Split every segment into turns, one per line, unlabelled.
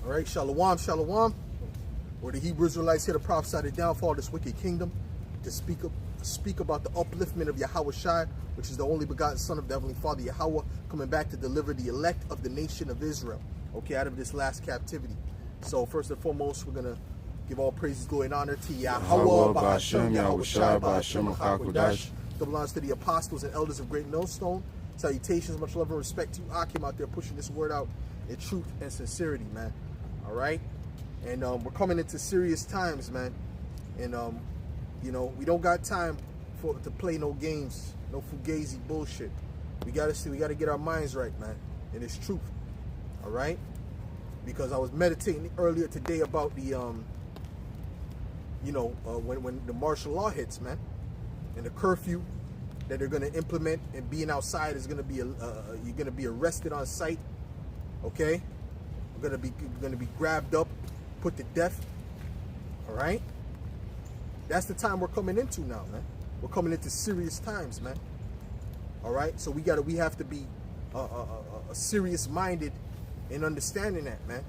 All right, shalom, shalom. Where the Hebrew Israelites here to prophesy the downfall of this wicked kingdom, to speak about the upliftment of Yahweh Shai, which is the only begotten Son of the Heavenly Father, Yahweh, coming back to deliver the elect of the nation of Israel, okay, out of this last captivity. So first and foremost, we're going to give all praises, glory, and honor to Yahweh, Ba'ashem, Yahweh Shai, Ba'ashem, HaKodesh. Double honors to the apostles and elders of Great Millstone. Salutations, much love and respect to you, Akim, out there pushing this word out in truth and sincerity, man. All right? And we're coming into serious times, man. And, you know, we don't got time to play no games, no fugazi bullshit. We got to get our minds right, man. And it's truth. All right? Because I was meditating earlier today about the, you know, when the martial law hits, man, and the curfew that they're going to implement, and being outside is going to be, you're going to be arrested on sight, okay? We're going to be grabbed up, put to death, all right? That's the time we're coming into now, man. We're coming into serious times, man. All right? So we have to be serious-minded in understanding that, man.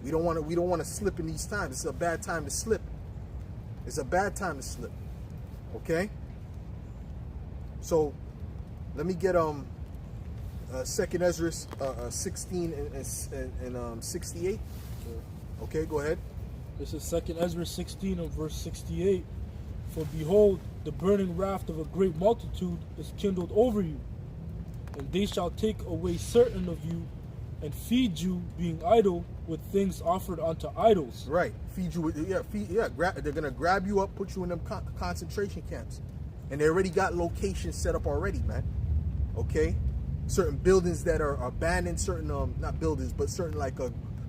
We don't want to slip in these times. It's a bad time to slip. It's a bad time to slip. Okay? So let me get 2nd Ezra 16 and 68. Okay, go ahead.
This is 2nd Ezra 16 and verse 68. For behold, the burning wrath of a great multitude is kindled over you, and they shall take away certain of you, and feed you, being idle, with things offered unto idols.
Right, feed you with they're gonna grab you up, put you in them concentration camps, and they already got locations set up already, man. Okay, certain buildings that are abandoned, certain not buildings, but certain like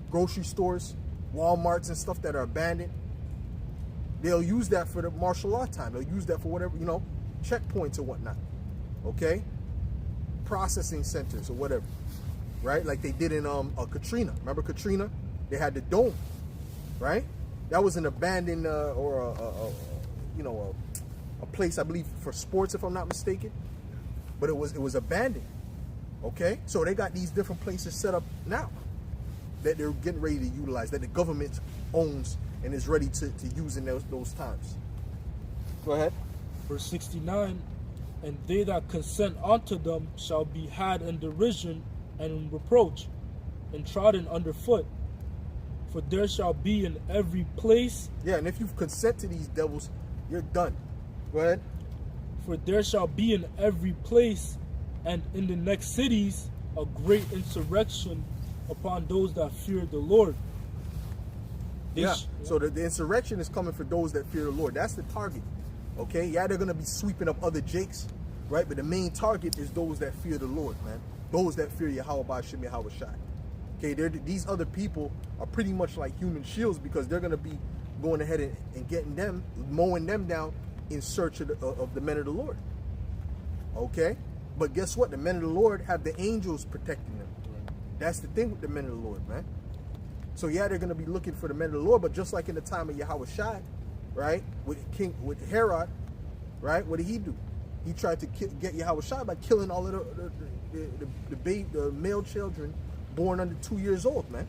grocery stores, Walmarts and stuff that are abandoned. They'll use that for the martial law time. They'll use that for whatever, you know, checkpoints or whatnot. Okay, processing centers or whatever. Right, like they did in Katrina. Remember Katrina? They had the dome, right? That was an abandoned you know, a place, I believe, for sports, if I'm not mistaken. But it was abandoned. Okay, so they got these different places set up now that they're getting ready to utilize, that the government owns and is ready to use in those times. Go ahead.
Verse 69, and they that consent unto them shall be had in derision and in reproach, and trodden underfoot. For there shall be in every place...
Yeah, and if you consent to these devils, you're done. Go ahead.
For there shall be in every place and in the next cities a great insurrection upon those that fear the Lord.
So the insurrection is coming for those that fear the Lord. That's the target. Okay? Yeah, they're going to be sweeping up other jakes, right? But the main target is those that fear the Lord, man. Those that fear Yahweh Ba'ashem, Yahweh Shai. Okay, these other people are pretty much like human shields, because they're going to be going ahead and getting them, mowing them down in search of the men of the Lord. Okay? But guess what? The men of the Lord have the angels protecting them. That's the thing with the men of the Lord, man. So yeah, they're going to be looking for the men of the Lord, but just like in the time of Yahweh Shai, right, with Herod, right, what did he do? He tried to get Yahweh Shai by killing all of the male children born under 2 years old, man.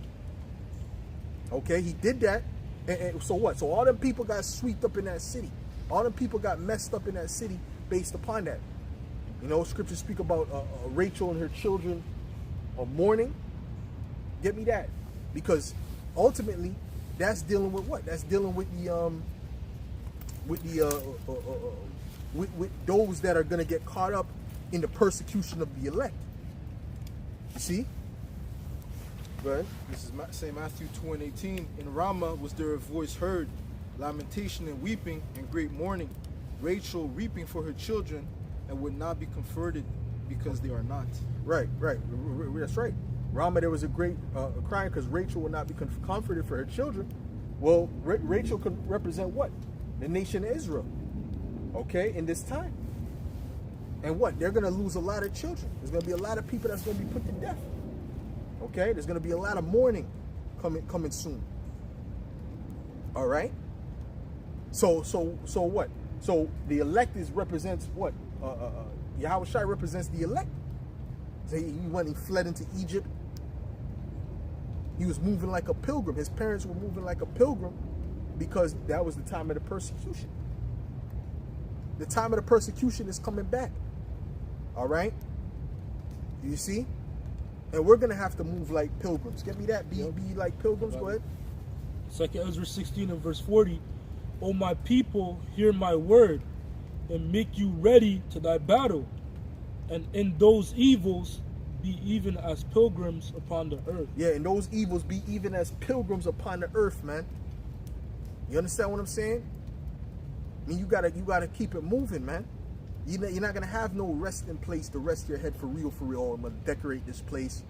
Okay, he did that, and so what? So all them people got swept up in that city. All them people got messed up in that city based upon that. You know, scriptures speak about Rachel and her children mourning. Get me that, because ultimately, that's dealing with what? That's dealing with with those that are going to get caught up in the persecution of the elect. You see?
Go ahead. This is St. Matthew 2:18. In Ramah was there a voice heard, lamentation and weeping and great mourning, Rachel weeping for her children, and would not be comforted because they are not.
Right. That's right. Ramah, there was a great crying because Rachel would not be comforted for her children. Well, Rachel could represent what? The nation of Israel. Okay, in this time. And what? They're going to lose a lot of children. There's going to be a lot of people that's going to be put to death. Okay, there's going to be a lot of mourning coming soon. All right. So what? So the elect represents what? Yahweh Shai represents the elect. So he fled into Egypt. He was moving like a pilgrim. His parents were moving like a pilgrim because that was the time of the persecution. The time of the persecution is coming back. All right? You see? And we're going to have to move like pilgrims. Get me that? Be like pilgrims. Go ahead.
2 Ezra 16 and verse 40. O my people, hear my word, and make you ready to thy battle. And in those evils, be even as pilgrims upon the earth.
Yeah, and those evils be even as pilgrims upon the earth, man. You understand what I'm saying? I mean, you gotta keep it moving, man. You're not gonna have no resting place to rest your head for real. Oh, I'm gonna decorate this place,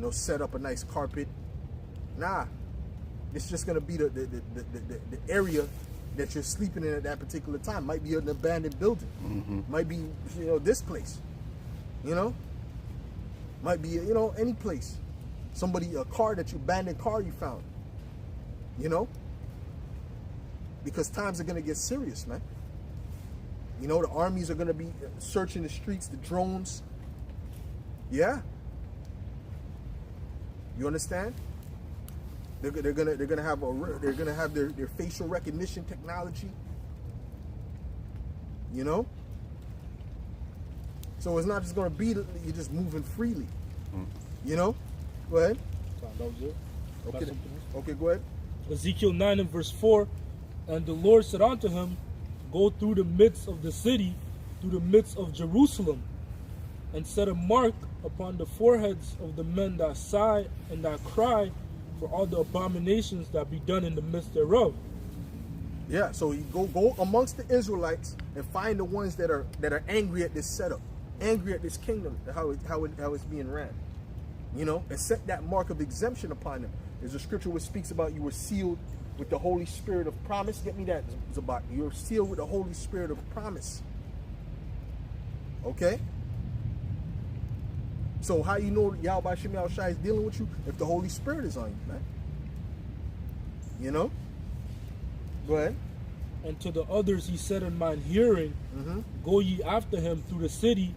set up a nice carpet. Nah, it's just gonna be the area that you're sleeping in at that particular time. Might be an abandoned building. Might be this place. Might be any place. A car abandoned car you found. Because times are gonna get serious, man. The armies are gonna be searching the streets, the drones. Yeah. You understand? They're gonna have their facial recognition technology. So it's not just gonna be you're just moving freely. Go ahead.
That was it.
Okay, go ahead.
Ezekiel 9 and verse 4. And the Lord said unto him, go through the midst of the city, through the midst of Jerusalem, and set a mark upon the foreheads of the men that sigh and that cry for all the abominations that be done in the midst thereof.
Yeah, so you go amongst the Israelites and find the ones that are angry at this setup, angry at this kingdom, how it's being ran. And set that mark of exemption upon them. There's a scripture which speaks about you were sealed with the Holy Spirit of promise. Get me that, Zabak. You're sealed with the Holy Spirit of promise. Okay? So how you know Yahweh Shem Shai is dealing with you? If the Holy Spirit is on you, man. Go ahead.
And to the others he said in mine hearing, go ye after him through the city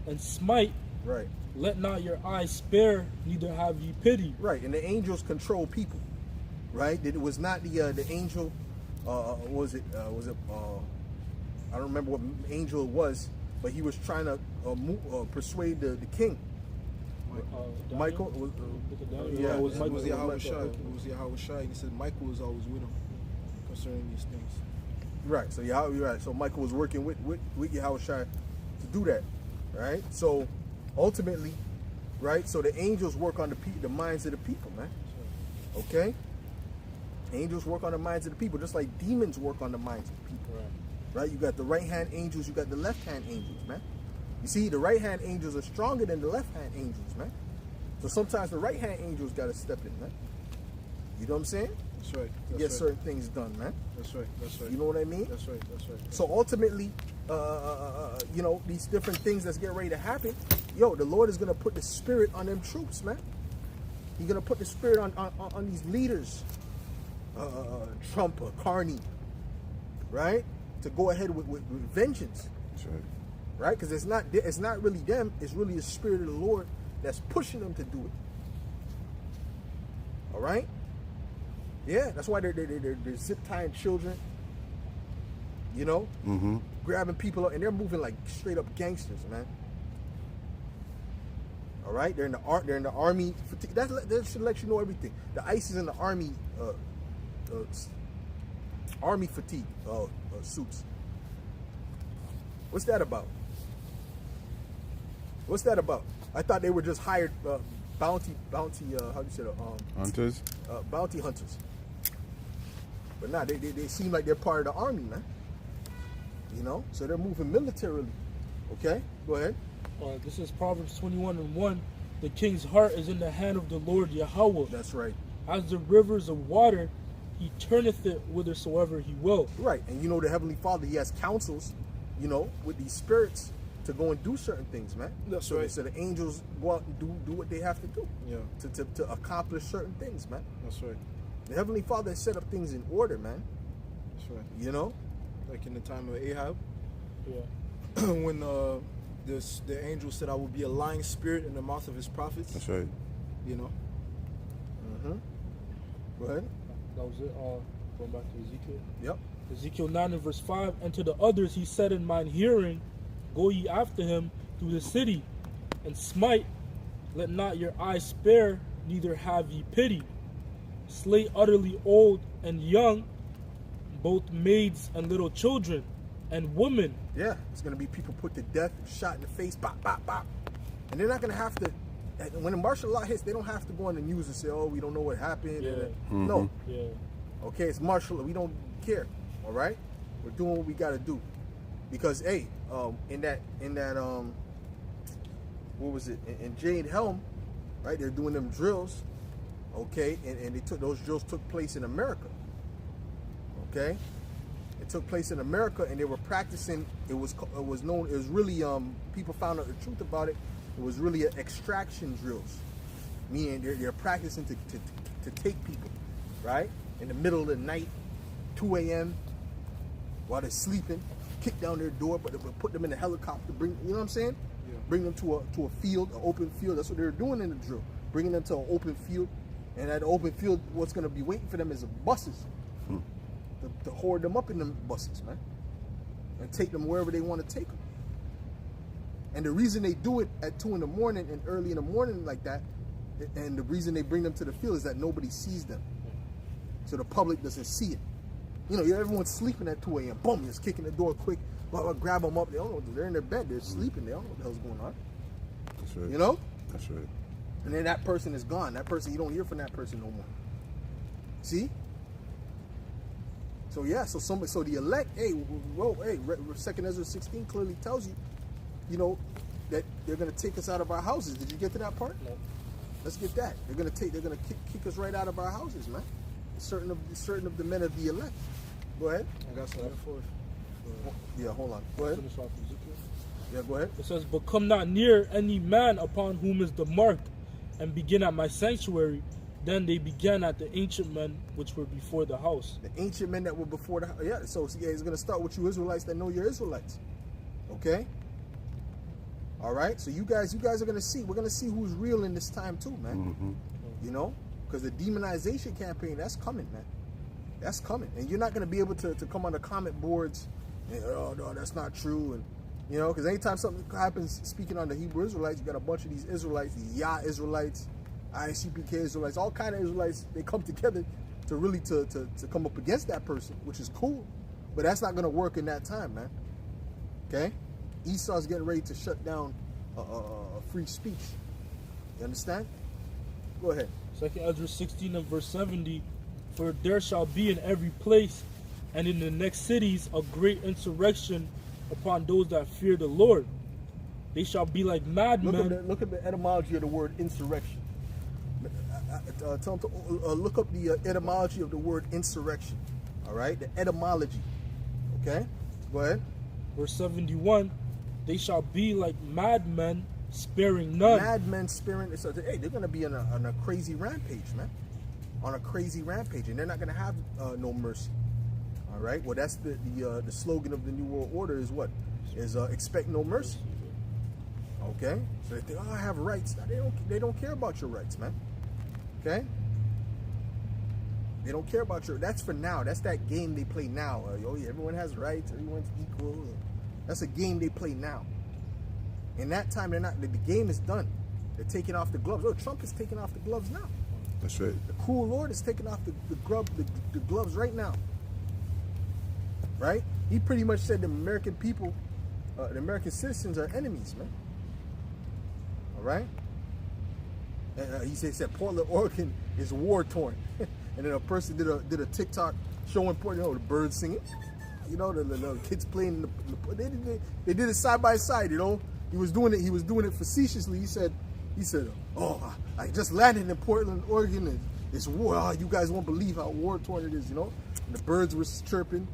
and smite.
Right.
Let not your eyes spare, neither have ye pity.
Right, and the angels control people. Right? It was not the angel. Was it? I don't remember what angel it was, but he was trying to persuade the king. Michael was.
Yeah, it was Yahweh Shai. It was Yahweh Shai. And he said Michael was always with him concerning these things. Right. So
Right. So Michael was working with Yahweh Shai to do that. Right. So ultimately, right. So the angels work on the minds of the people, man. Okay. Angels work on the minds of the people, just like demons work on the minds of the people. Right? You got the right-hand angels, you got the left-hand angels, man. You see, the right-hand angels are stronger than the left-hand angels, man. So sometimes the right-hand angels got to step in, man. You know what I'm saying?
That's right.
To get certain things done, man.
That's right.
You know what I mean?
That's right.
So ultimately, these different things that's getting ready to happen, the Lord is going to put the spirit on them troops, man. He's going to put the spirit on these leaders. Trump or Carney, right? To go ahead with vengeance.
That's right.
Right? Because it's not really them, it's really the spirit of the Lord that's pushing them to do it. All right? Yeah, that's why they're zip tying children, grabbing people up, and they're moving like straight up gangsters, man. All right? They're in the army. That should let you know everything. The ICE is in the army army fatigue suits. What's that about? I thought they were just hired bounty how do you say that?
Hunters?
Bounty hunters. But nah, they seem like they're part of the army, man. So they're moving militarily. Okay, go ahead.
This is Proverbs 21 and 1. The king's heart is in the hand of the Lord Yahweh.
That's right.
As the rivers of water, he turneth it whithersoever he will.
Right, and the Heavenly Father, he has counsels, with these spirits to go and do certain things, man.
That's right.
So the angels go out and do what they have to do.
Yeah.
To accomplish certain things, man.
That's right.
The Heavenly Father has set up things in order, man.
That's right. Like in the time of Ahab.
Yeah.
When the angel said, I will be a lying spirit in the mouth of his prophets.
That's right.
Go ahead.
That was it. Going back to Ezekiel.
Yep.
Ezekiel 9 and verse 5. And to the others he said in mine hearing, go ye after him through the city, and smite. Let not your eyes spare, neither have ye pity. Slay utterly old and young, both maids and little children, and women.
Yeah, it's going to be people put to death, shot in the face, bop, bop, bop. And they're not going to have to, when the martial law hits, they don't have to go on the news and say, oh, we don't know what happened.
Yeah.
No.
Yeah.
Okay, it's martial law. We don't care. All right? We're doing what we got to do. Because, hey, in that, what was it? In Jade Helm, right? They're doing them drills. Okay, and those drills took place in America. Okay, it took place in America, and they were practicing. It was really people found out the truth about it. It was really extraction drills, meaning they're practicing to take people, right, in the middle of the night, 2 a.m. while they're sleeping, kick down their door, but put them in a helicopter, you know what I'm saying?
Yeah.
Bring them to a field, an open field. That's what they were doing in the drill, bringing them to an open field. And at the open field, what's going to be waiting for them is buses to hoard them up in them buses, man, and take them wherever they want to take them. And the reason they do it at 2 in the morning and early in the morning like that, and the reason they bring them to the field is that nobody sees them, so the public doesn't see it. You know, everyone's sleeping at 2 a.m. Boom, just kicking the door quick, grab them up. They don't know. They're in their bed. They're sleeping. They don't know what the hell's going on.
That's right.
You know?
That's right.
And then that person is gone. That person, you don't hear from that person no more. See? So yeah, so the elect, hey, 2nd Ezra 16 clearly tells you, you know, that they're gonna take us out of our houses. Did you get to that part?
No.
Let's get that. They're gonna kick us right out of our houses, man. Certain of the men of the elect. Go ahead.
I got some for it.
Yeah, hold on. Go ahead.
Finish off Ezekiel.
Yeah, go ahead.
It says, but come not near any man upon whom is the mark, and begin at my sanctuary. Then they began at the ancient men which were before the house.
The ancient men that were before the house. Yeah, so yeah, it's going to start with you Israelites that know you're Israelites. Okay? All right? So you guys are going to see. We're going to see who's real in this time too, man.
Mm-hmm.
You know? Because the demonization campaign, that's coming, man. That's coming. And you're not going to be able to come on the comment boards and, oh, no, that's not true. And, you know, because anytime something happens, speaking on the Hebrew Israelites, you got a bunch of these Israelites, these Yah Israelites, ICPK Israelites, all kind of Israelites, they come together to really to come up against that person, which is cool. But that's not going to work in that time, man. Okay? Esau's getting ready to shut down free speech. You understand? Go ahead.
2nd Ezra 16 and verse 70, for there shall be in every place and in the next cities a great insurrection upon those that fear the Lord. They shall be like madmen.
Look at the etymology of the word insurrection. Tell them to look up the etymology of the word insurrection. All right? The etymology. Okay? Go ahead.
Verse 71, they shall be like madmen, sparing none.
Madmen sparing. So, hey, they're going to be on a crazy rampage, man. On a crazy rampage. And they're not going to have no mercy. All right? Well, that's the slogan of the New World Order is what? Is expect no mercy. Okay? So they think, oh, I have rights. Now, they don't care about your rights, man. Okay? They don't care about your... That's for now. That's that game they play now. Everyone has rights. Everyone's equal. That's a game they play now. In that time, they're not... The game is done. They're taking off the gloves. Oh, Trump is taking off the gloves now.
That's right.
The cool Lord is taking off the gloves right now. Right? He pretty much said the American people, the American citizens are enemies, man. All right? And he said Portland, Oregon is war-torn. And then a person did a TikTok showing Portland, the birds singing. The kids playing. They did it side by side, He was doing it facetiously. He said, oh, I just landed in Portland, Oregon, and it's war. Oh, you guys won't believe how war-torn it is, And the birds were chirping.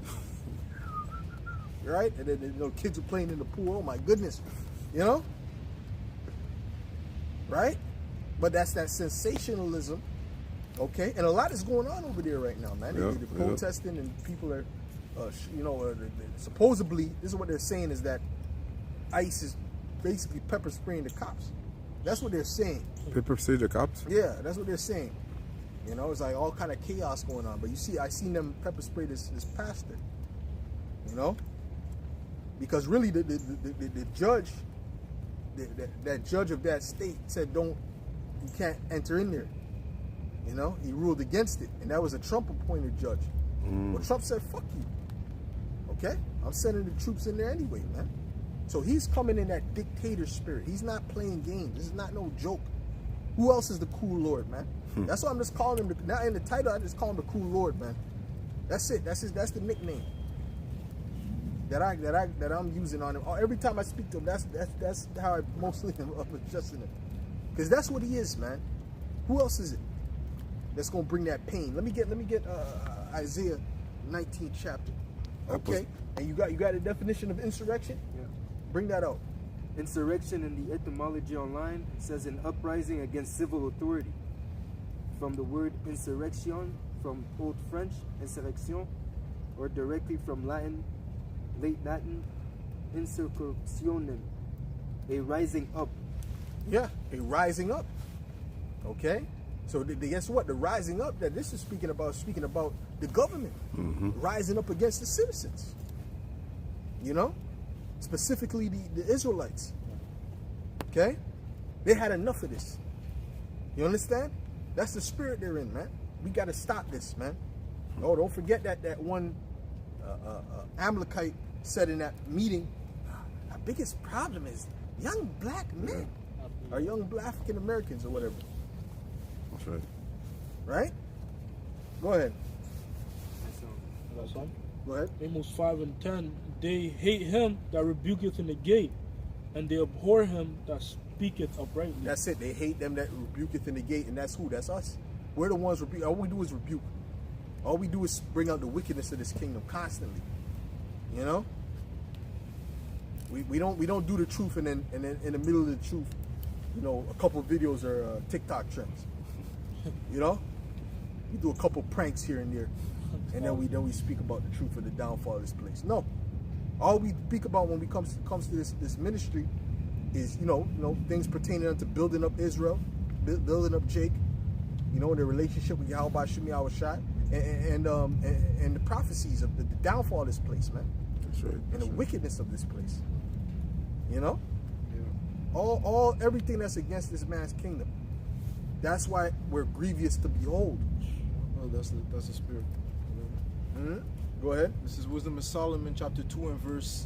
Right? And then kids were playing in the pool. Oh my goodness. Right? But that's that sensationalism. Okay? And a lot is going on over there right now, man. They're protesting and people are supposedly, this is what they're saying, is that ICE is basically pepper spraying the cops. That's what they're saying.
Pepper spray the cops?
Yeah, that's what they're saying. You know, it's like all kind of chaos going on. But you see, I seen them pepper spray this pastor. You know, because really the judge, that judge of that state said you can't enter in there. You know, he ruled against it, and that was a Trump appointed judge. Well, Trump said, "Fuck you." Okay, I'm sending the troops in there anyway, man. So he's coming in that dictator spirit. He's not playing games. This is not no joke. Who else is the cool Lord, man? That's why I'm just calling him. Now in the title, I just call him the cool Lord, man. That's it. That's the nickname that I'm using on him. Every time I speak to him, that's how I mostly am adjusting him, because that's what he is, man. Who else is it that's gonna bring that pain? Let me get Isaiah 19th chapter. Okay, and you got a definition of insurrection?
Yeah.
Bring that out.
Insurrection in the etymology online says an uprising against civil authority. From the word insurrection, from Old French, insurrection, or directly from late Latin, insurrectionem, a rising up.
Yeah, a rising up. Okay, so guess what? The rising up that this is speaking about the government rising up against the citizens. You know, specifically the Israelites. Okay, they had enough of this. You understand? That's the spirit they're in, man. We got to stop this, man. Oh, don't forget that one Amalekite said in that meeting, our biggest problem is young black men, or young black African Americans, or whatever.
That's right.
Right? Go ahead.
That's all.
Go ahead.
Amos 5:10. They hate him that rebuketh in the gate, and they abhor him that speaketh uprightly.
That's it. They hate them that rebuketh in the gate, and that's who? That's us. We're the ones rebuke. All we do is rebuke. All we do is bring out the wickedness of this kingdom constantly. You know? We don't do the truth and then in the middle of the truth, you know, a couple videos are TikTok trends. You know? We do a couple pranks here and there, and then we speak about the truth of the downfall of this place. No. All we speak about when we comes to this ministry is, you know, things pertaining to building up Israel, building up Jake, you know, their relationship with Yahweh Shem Yahushai, and the prophecies of the downfall of this place, man.
That's right.
And the wickedness of this place. You know?
Yeah.
Everything that's against this man's kingdom. That's why we're grievous to behold.
Well, that's the spirit.
Go ahead.
This is Wisdom of Solomon, chapter 2 and verse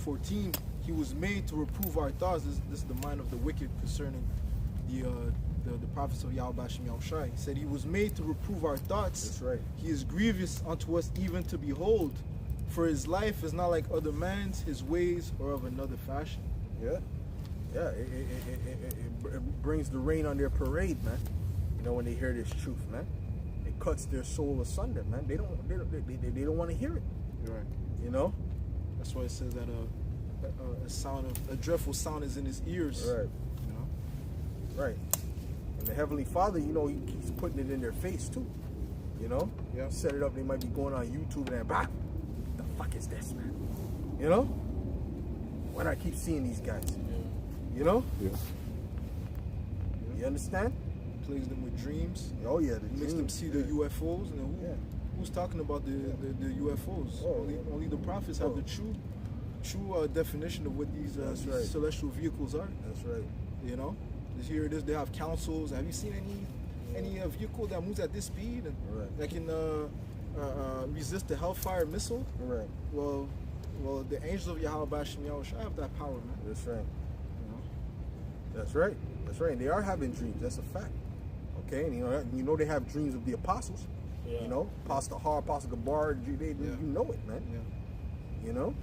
14. He was made to reprove our thoughts. This is the mind of the wicked concerning the prophets of Yahweh Shem Yahushai. He said he was made to reprove our thoughts.
That's right.
He is grievous unto us even to behold. For his life is not like other man's, his ways are of another fashion.
Yeah. Yeah. It brings the rain on their parade, man. You know, when they hear this truth, man. It cuts their soul asunder, man. They don't want to hear it.
You're right.
You know?
That's why it says that a dreadful sound is in his ears.
Right.
You know?
Right. And the Heavenly Father, you know, he keeps putting it in their face too. You know?
Yeah.
Set it up, they might be going on YouTube and bah, the fuck is this, man? You know? Why do I keep seeing these guys? You know?
Yeah.
You understand?
Plays them with dreams.
Oh yeah, the
Makes them
dreams.
see the UFOs. And
Yeah.
who's talking about the UFOs?
Oh,
only the prophets have the true definition of what these
That's right.
celestial vehicles are.
That's right.
You know, here it is. They have councils. Have you seen any vehicle that moves at this speed and
Right.
that can resist the Hellfire missile?
Right.
Well, the angels of Yahweh Shem Yahushua have that power, man.
That's right.
You know?
That's right. That's right. And they are having dreams. That's a fact. Okay, and you know they have dreams of the apostles.
Yeah.
You know, Apostle Har, Apostle Gabar, you know it, man.
Yeah.
You know.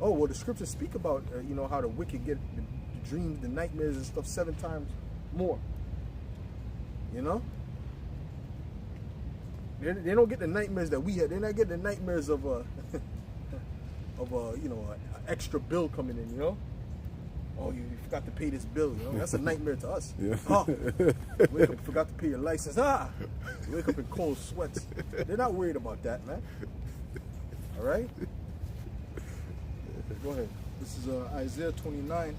Oh well, the scriptures speak about you know how the wicked get the dreams, the nightmares and stuff 7 times more. You know. They don't get the nightmares that we had. They're not getting the nightmares of you know an extra bill coming in. You know. Oh, you forgot to pay this bill. You know that's a nightmare to us.
Yeah.
Oh, wake up, forgot to pay your license. You wake up in cold sweats. They're not worried about that, man. All right. Go ahead.
This is Isaiah 29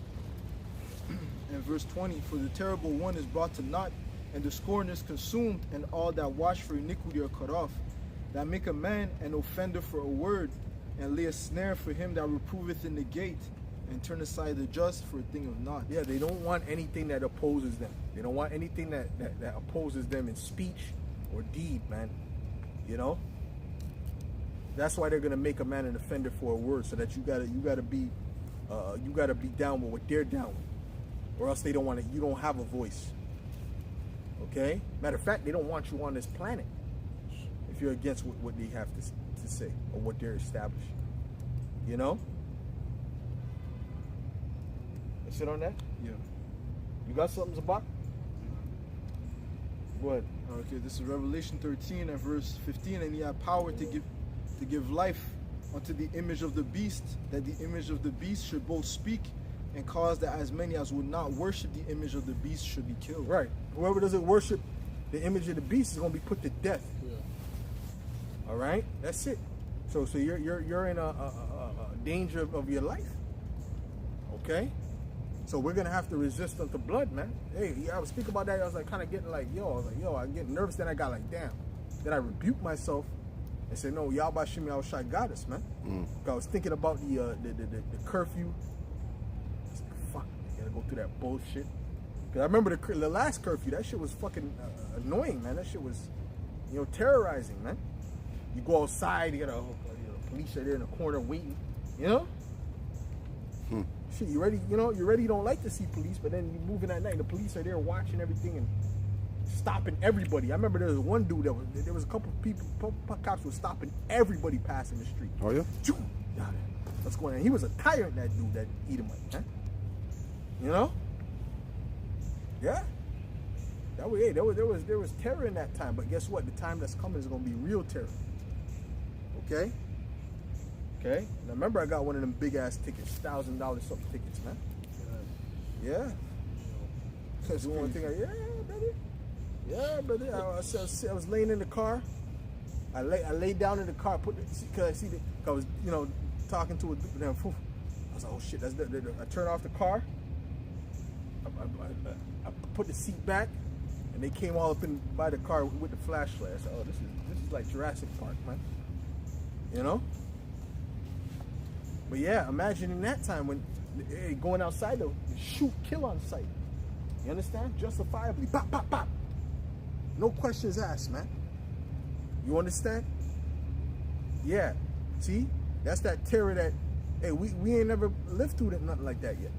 and verse 20. For the terrible one is brought to naught, and the scorners consumed, and all that watch for iniquity are cut off, that make a man an offender for a word, and lay a snare for him that reproveth in the gate, and turn aside the just for a thing of naught.
Yeah, they don't want anything that opposes them. They don't want anything that opposes them in speech or deed, man. You know? That's why they're gonna make a man an offender for a word, so that you gotta be down with what they're down with. Or else they don't want it, you don't have a voice. Okay? Matter of fact, they don't want you on this planet if you're against what they have to say or what they're establishing. You know? Sit on that?
Yeah.
You got something, Zabak? Go ahead.
Okay, this is Revelation 13 and verse 15, and he had power to give life unto the image of the beast, that the image of the beast should both speak and cause that as many as would not worship the image of the beast should be killed.
Right. Whoever doesn't worship the image of the beast is going to be put to death.
Yeah.
All right? That's it. So you're in a danger of your life. Okay? So we're going to have to resist unto blood, man. Hey, I was speaking about that. I was like kind of getting like, I'm getting nervous. Then I got like, damn. Then I rebuked myself and said, no, Yahweh Shemi Yahushai got us, man. I was thinking about the curfew. I was like, fuck, I gotta go through that bullshit. Because I remember the last curfew, that shit was fucking annoying, man. That shit was, terrorizing, man. You go outside, you got police are there in the corner waiting, you know? Shit, you ready, you don't like to see police, but then you moving at night, the police are there watching everything and stopping everybody. I remember there was one dude there was a couple people, cops were stopping everybody passing the street.
Oh yeah?
What's going on? He was a tyrant, that dude, that Edomite, huh? You know? Yeah. That way, hey, there was terror in that time, but guess what? The time that's coming is gonna be real terror. Okay? Okay? And I remember I got one of them big ass tickets, $1,000 something tickets, man. Yeah. That's the one thing brother. I was laying in the car. I laid down in the car, I was, talking to a dude. I was like, oh shit, I turned off the car. I put the seat back, and they came all up in by the car with the flashlight. I said, oh, this is like Jurassic Park, man. You know? But yeah, imagine in that time when going outside to shoot, kill on sight. You understand? Justifiably, pop, pop, pop. No questions asked, man. You understand? Yeah. See? That's that terror that, hey, we ain't never lived through nothing like that yet.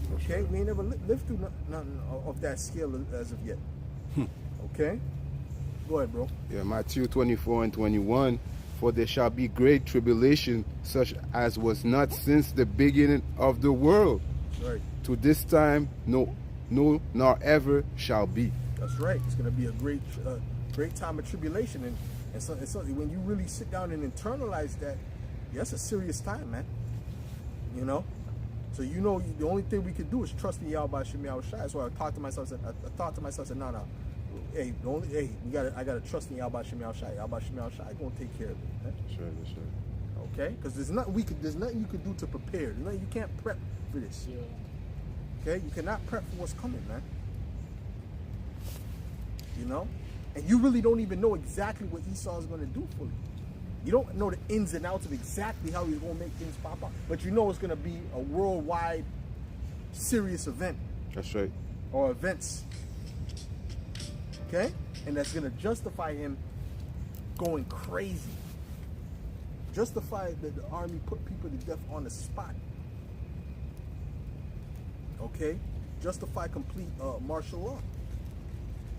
That's
Okay?
right.
We ain't never lived through nothing of that scale as of yet. Okay? Go ahead, bro.
Yeah, Matthew 24 and 21. For there shall be great tribulation, such as was not since the beginning of the world.
Right.
To this time, no, nor ever shall be.
That's right. It's going to be a great time of tribulation, and so when you really sit down and internalize that, yeah, that's a serious time, man. You know. So the only thing we could do is trust in Yahweh Shemi Yahushai. So I thought to myself, no. Hey, I gotta trust in Yahweh Shemi Yahushai. Yahweh Shemi Yahushai gonna take care of it. Man.
That's right.
Okay, because there's nothing you could do to prepare. You can't prep for this.
Yeah.
Okay, you cannot prep for what's coming, man. You know, and you really don't even know exactly what Esau is gonna do fully. You don't know the ins and outs of exactly how he's gonna make things pop up, but you know it's gonna be a worldwide, serious event.
That's right.
Or events. Okay, and that's gonna justify him going crazy. Justify that the army put people to death on the spot. Okay, justify complete martial law.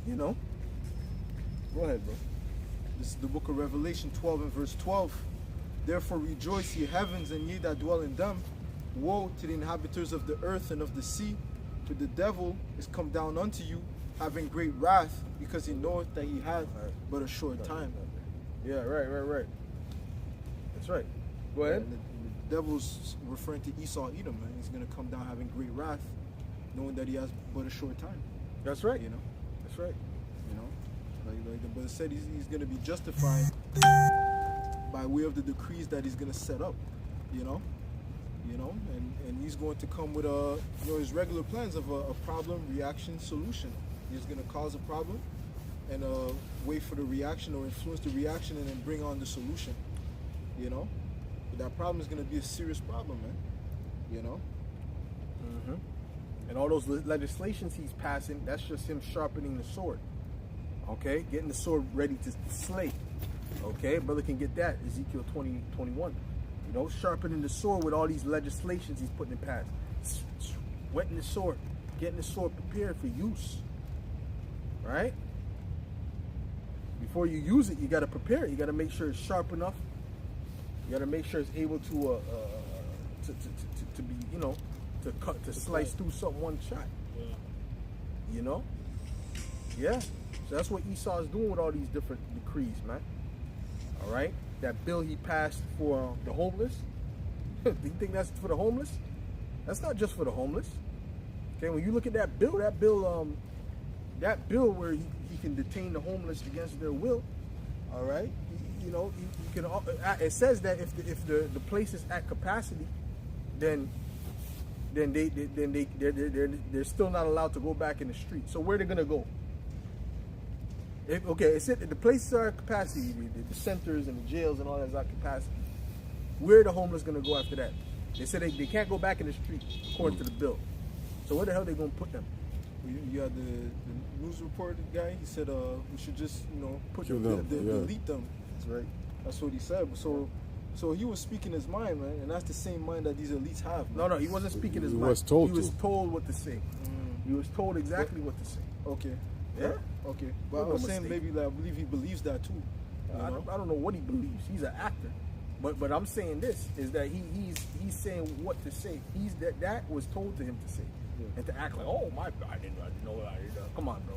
You know. Go ahead, bro.
This is the book of Revelation 12 and verse 12. Therefore rejoice, ye heavens, and ye that dwell in them. Woe to the inhabitants of the earth and of the sea, for the devil is come down unto you, having great wrath, because he knoweth that he hath but a short time.
Yeah, right. That's right. Go ahead.
And the devil's referring to Esau, Edom, man. He's going to come down having great wrath, knowing that he has but a short time.
That's right.
You know?
That's right.
You know? Like the brother said, he's going to be justified by way of the decrees that he's going to set up. You know? And he's going to come with his regular plans of a problem, reaction, solution. You're just gonna cause a problem and wait for the reaction or influence the reaction and then bring on the solution. You know, but that problem is gonna be a serious problem, man. You know.
And all those legislations he's passing, that's just him sharpening the sword. Okay, getting the sword ready to slay. Okay, brother can get that. Ezekiel 20:21. You know, sharpening the sword with all these legislations he's putting in pass. Wetting the sword, getting the sword prepared for use. Right? Before you use it, you got to prepare it. You got to make sure it's sharp enough. You got to make sure it's able to be, you know, to cut, to slice through something one shot.
Yeah.
You know? Yeah. So that's what Esau is doing with all these different decrees, man. All right? That bill he passed for the homeless. Do you think that's for the homeless? That's not just for the homeless. Okay, when you look at that bill where he can detain the homeless against their will, all right? You know, you can. It says that if the place is at capacity, then they're still not allowed to go back in the street. So where are they gonna go? It said the places are at capacity, the centers and the jails and all that is at capacity. Where are the homeless gonna go after that? They said they can't go back in the street according to the bill. So where the hell are they gonna put them?
You had the news reporter guy. He said we should just
Kill them,
delete them.
That's right.
That's what he said. So he was speaking his mind, man, and that's the same mind that these elites have. Man.
No, he wasn't speaking his
He
mind.
was told
He was
to.
told what to say. He was told exactly what to say.
Okay.
Yeah.
Okay. But
No
I'm saying
mistake.
maybe I believe he believes that too. You
I
know?
don't know what he believes. He's an actor. But I'm saying this is that he's saying what to say. That was told to him to say. And to act like, oh my God, I didn't know. Come on, bro.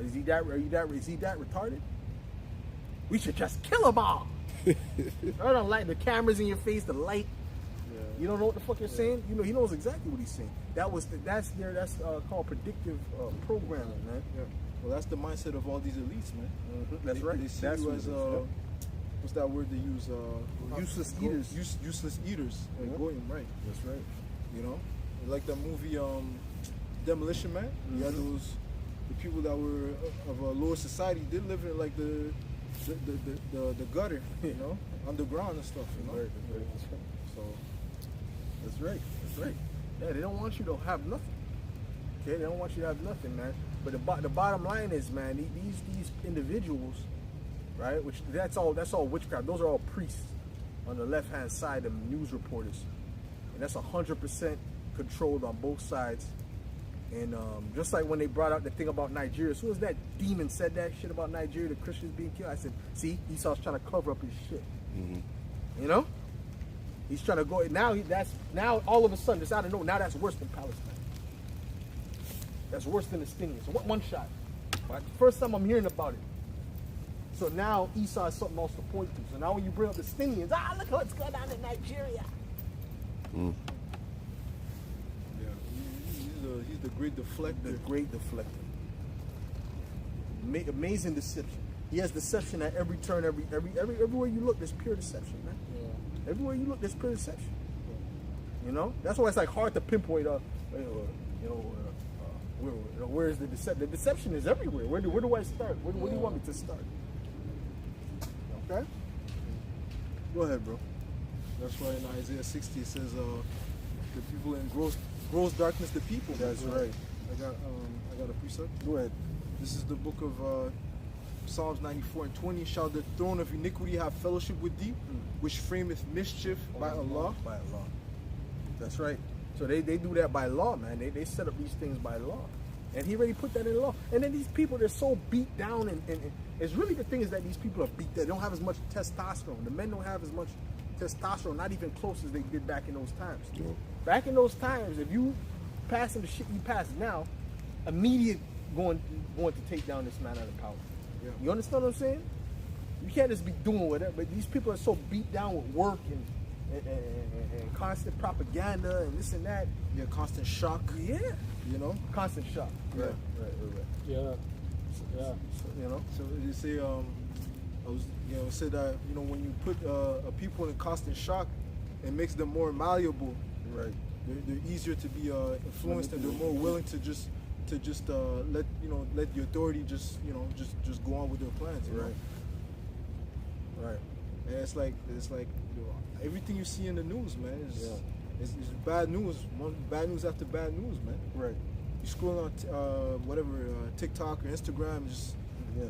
Is he that retarded? We should just kill them all. I don't like the cameras in your face, the light.
Yeah.
You don't know what the fuck you're saying. You know, he knows exactly what he's saying. That's called predictive programming, man.
Yeah. Well, that's the mindset of all these elites, man.
That's right.
They see
That's
you
what
as
it is,
what's that word they use?
Useless eaters.
Useless eaters.
Yeah.
Goyim, right?
That's right.
You know, like that movie Demolition Man. You had the people that were of a lower society. They live in like the gutter, you know, underground and stuff. You know.
Right.
So
That's right. That's right. Yeah, they don't want you to have nothing. Okay, they don't want you to have nothing, man. But the bottom line is, man, these individuals, right? Which that's all witchcraft. Those are all priests on the left hand side, the news reporters, and that's 100% controlled on both sides. And just like when they brought out the thing about Nigeria, as soon as that demon said that shit about Nigeria, the Christians being killed, I said, see, Esau's trying to cover up his shit. You know? He's trying to go, now all of a sudden, just out of nowhere, now that's worse than Palestine. That's worse than the Palestinians. So what one shot? Right? First time I'm hearing about it. So now Esau has something else to point to. So now when you bring up the Palestinians, look what's going on in Nigeria.
he's the great deflector.
The great deflector. Amazing deception. He has deception at every turn, everywhere you look. There's pure deception, man.
Yeah.
Everywhere you look, there's pure deception. You know, that's why it's like hard to pinpoint. Where is the deception? The deception is everywhere. Where do I start? Where do you want me to start? Okay.
Go ahead, bro. That's why in Isaiah 60 it says, "The people in gross darkness, the people."
That's right.
I got a precept.
Go ahead.
This is the book of Psalms 94 and 20. Shall the throne of iniquity have fellowship with thee, which frameth mischief by Allah?
By Allah. That's right. So they do that by law, man. They set up these things by law. And he already put that in law. And then these people, they're so beat down. And it's really the thing is that these people are beat down. They don't have as much testosterone. The men don't have as much testosterone, not even close as they did back in those times.
Yeah.
Back in those times, if you passing the shit you pass now, immediate going to take down this man out of power.
Yeah.
You understand what I'm saying? You can't just be doing whatever. But these people are so beat down with work and constant propaganda and this and that.
Yeah, constant shock.
Yeah.
You know?
Constant shock.
Yeah.
Right.
Yeah. Yeah.
So, you know?
So they say, it said that, when you put people in constant shock, it makes them more malleable.
Right.
They're easier to be influenced, and they're more willing to just to just let the authority just go on with their plans. You know?
Right.
And it's like everything you see in the news, man. It's bad news. Bad news after bad news, man.
Right.
You scroll on TikTok or Instagram, just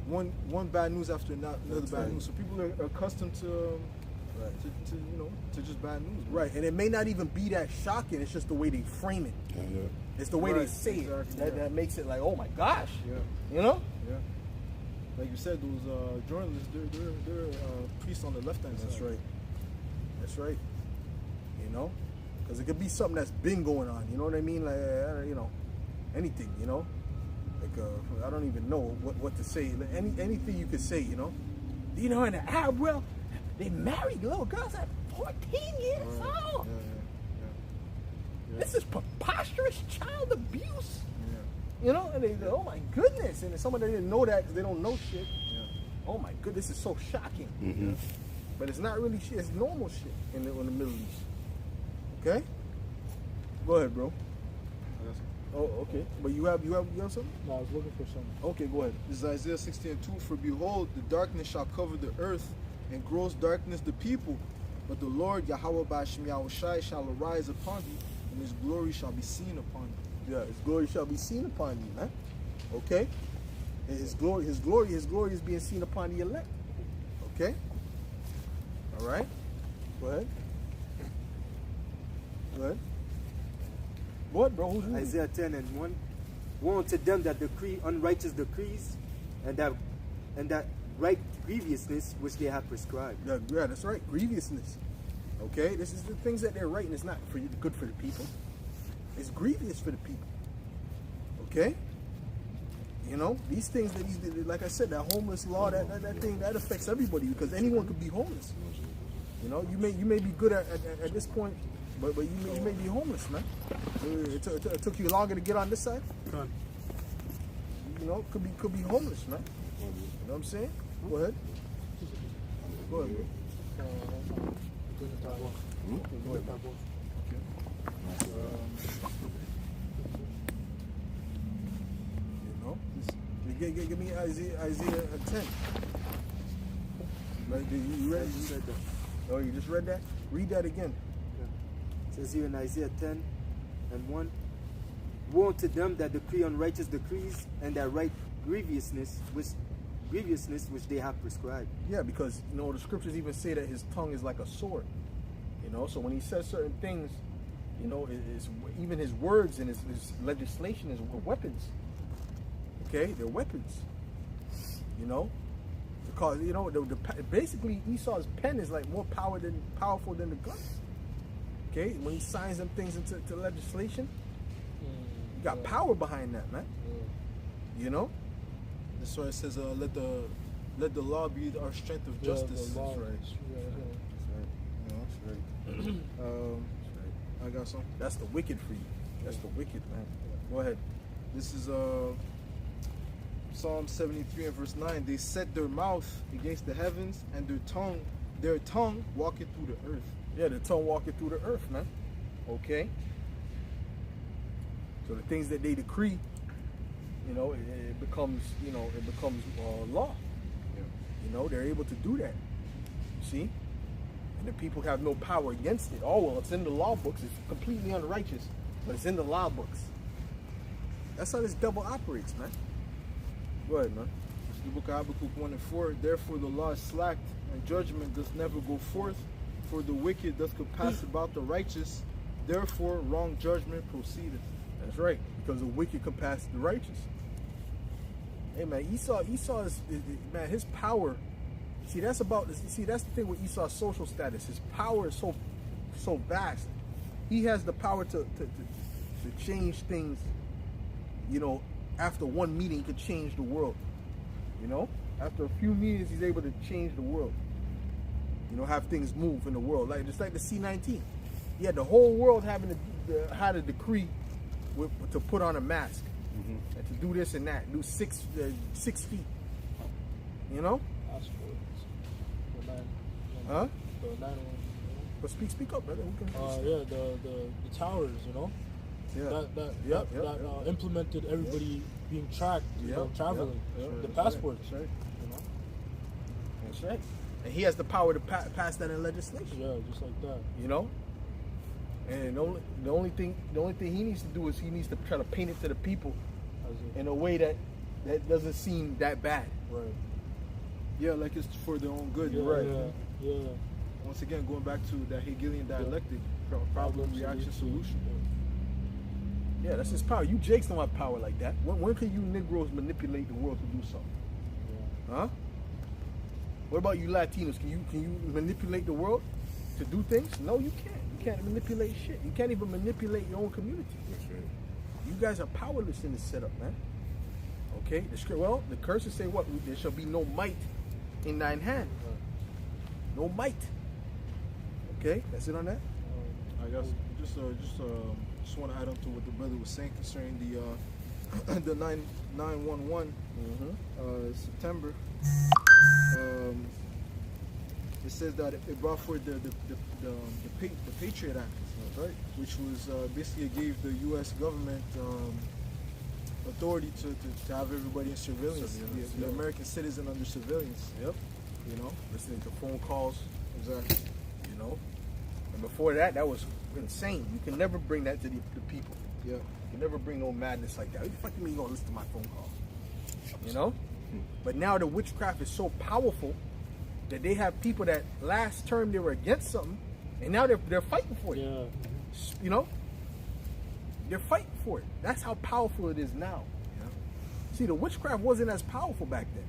one bad news after another bad news. So people are accustomed to just bad news. Man.
Right, and it may not even be that shocking. It's just the way they frame it. It's the way they say it that makes it like, oh my gosh.
Yeah.
You know?
Yeah. Like you said, those journalists, they're priests on the left hand side.
That's right. That's right. You know, because it could be something that's been going on. You know what I mean? Like anything. You know, like I don't even know what to say. Like, anything you could say. You know, in the Arab world, they marry little girls at 14 years old.
Yeah.
This is preposterous child abuse.
Yeah.
You know, and they oh my goodness, and someone that didn't know that because they don't know shit.
Yeah.
Oh my goodness, this is so shocking.
Mm-hmm.
But it's not really shit. It's normal shit in the Middle East. Okay. Go ahead, bro. Oh, okay. But you have something?
No, I was looking for something.
Okay, go ahead.
This is Isaiah 60:2. For behold, the darkness shall cover the earth, and gross darkness the people. But the Lord Yahweh Ba'ashem Yahushai shall arise upon thee, and his glory shall be seen upon thee.
Yeah, his glory shall be seen upon you, man. Okay? And his glory is being seen upon the elect. Okay? All right? Go ahead. Go ahead. What, bro? Who's reading?
Isaiah 10:1. Woe unto them that decree unrighteous decrees, and that right grievousness which they have prescribed.
Yeah, that's right. Grievousness. Okay? This is the things that they're writing. It's not for you, good for the people. It's grievous for the people. Okay? You know, these things that like I said, that homeless law, that thing, that affects everybody because anyone could be homeless. You know, you may be good at this point, but you may be homeless, man. It took you longer to get on this side. You know, could be homeless, man. You know what I'm saying? Go ahead. Go ahead, bro. Go ahead, bro. You know, give me Isaiah 10. Like, you read?
You said that.
Oh, you just read that? Read that again.
It says here in Isaiah 10:1. Woe unto them that decree unrighteous decrees, and that right grievousness which they have prescribed.
Yeah, because you know the scriptures even say that his tongue is like a sword. You know, so when he says certain things, you know, it's even his words and his legislation is weapons. Okay, they're weapons. You know, because you know basically Esau's pen is like more powerful than the gun. Okay, when he signs them things into legislation, you got power behind that, man. You know.
That's why it says, "Let the law be our strength of justice."
The law,
That's right. That's right. I got some.
That's the wicked for you. That's the wicked, man. Go ahead.
This is Psalm 73 and verse 9. They set their mouth against the heavens, and their tongue walketh through the earth.
Yeah, the tongue walking through the earth, man. Okay. So the things that they decree, you know, it becomes law.
Yeah.
You know, they're able to do that. See? And the people have no power against it. Oh, well, it's in the law books. It's completely unrighteous, but it's in the law books. That's how this devil operates, man. Go ahead, man.
The book of Habakkuk 1:4. Therefore the law is slacked, and judgment does never go forth. For the wicked does compass about the righteous. Therefore wrong judgment proceedeth.
That's right, because the wicked compass the righteous. Hey, man, Esau is man, his power. See, that's the thing with Esau's social status. His power is so vast. He has the power to change things. You know, after one meeting, he could change the world. You know, after a few meetings, he's able to change the world. You know, have things move in the world, just like the C-19. He had the whole world had a decree to put on a mask and to do this and that, do 6 feet. You know?
That's for
Huh?
the 911.
But speak up, brother.
Yeah, the towers, you know.
Yeah.
that implemented everybody being tracked, traveling, the passports.
That's right. You know? That's right. And he has the power to pass that in legislation.
Yeah, just like that.
You know? And the only thing he needs to do is he needs to try to paint it to the people in a way that doesn't seem that bad.
Right.
Yeah, like it's for their own good.
Yeah,
Right.
Yeah.
Once again, going back to that Hegelian dialectic, problem, reaction, solution. Yeah, that's his power. You Jakes don't have power like that. When can you Negroes manipulate the world to do something?
Yeah.
Huh? What about you Latinos? Can you manipulate the world to do things? No, you can't. You can't manipulate shit. You can't even manipulate your own community.
That's right.
You guys are powerless in this setup, man. Okay? The curses say what? There shall be no might in thine hand. No might. Okay? That's it on that?
I guess just want to add on to what the brother was saying concerning the 9/11 September. It says that it brought forth the Patriot Act, right? Which was basically gave the U.S. government authority to have everybody in surveillance, the American citizen under surveillance.
Yep.
You know,
Listening to phone calls.
exactly.
You know? And before that was insane. You can never bring that to the people.
Yeah.
You can never bring no madness like that. What the fuck you mean you gonna listen to my phone call? You know? But now the witchcraft is so powerful that they have people that last term they were against something, and now they're fighting for it.
Yeah.
You know? They're fighting for it. That's how powerful it is now. You know? See, the witchcraft wasn't as powerful back then.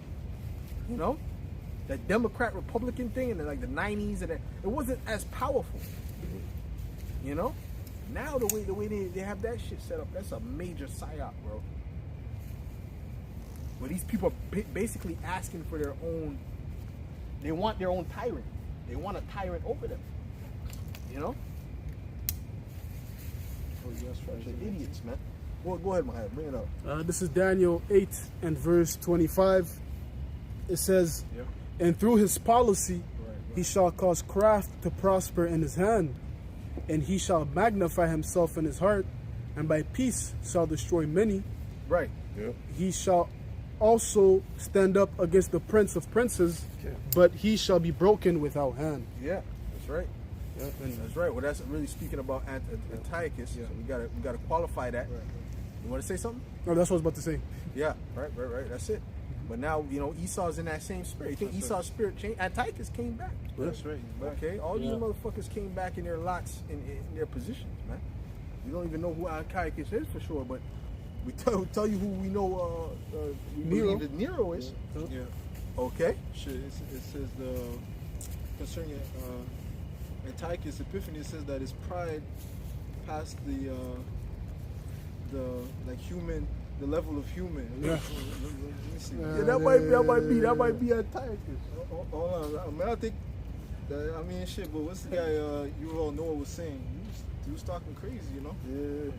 You know? That Democrat Republican thing in the 90s, and it wasn't as powerful. You know? Now the way they have that shit set up, that's a major psyop, bro. Where these people are basically asking for their own. They want their own tyrant. They want a tyrant over them. You know?
Oh, yes,
Bunch of idiots, man. Go ahead, Mahad. Bring it up.
This is Daniel 8 and verse 25. It says, and through his policy he shall cause craft to prosper in his hand, and he shall magnify himself in his heart, and by peace shall destroy many.
Right.
Yeah.
He shall also stand up against the prince of princes, but he shall be broken without hand.
Yeah, that's right.
Yeah, and
That's right. Well, that's really speaking about Antiochus. So we gotta qualify that. You want to say something?
no, that's what I was about to say.
Yeah. Right. That's it. But now Esau's in that same spirit. You think Esau's spirit changed? Antiochus came back.
That's right.
Okay, all these motherfuckers came back in their lots, in their positions, man. We don't even know who Antiochus is for sure, but we tell you who we know. We believe that Nero is.
Yeah.
Okay.
Shit, it says concerning Antiochus Epiphanes, it says that his pride passed the level of human.
Yeah.
Let me see.
Yeah, that might be Antiochus.
Hold on. I mean, I think that, shit, but what's the guy you all know what was saying? He was talking crazy, you know?
Yeah.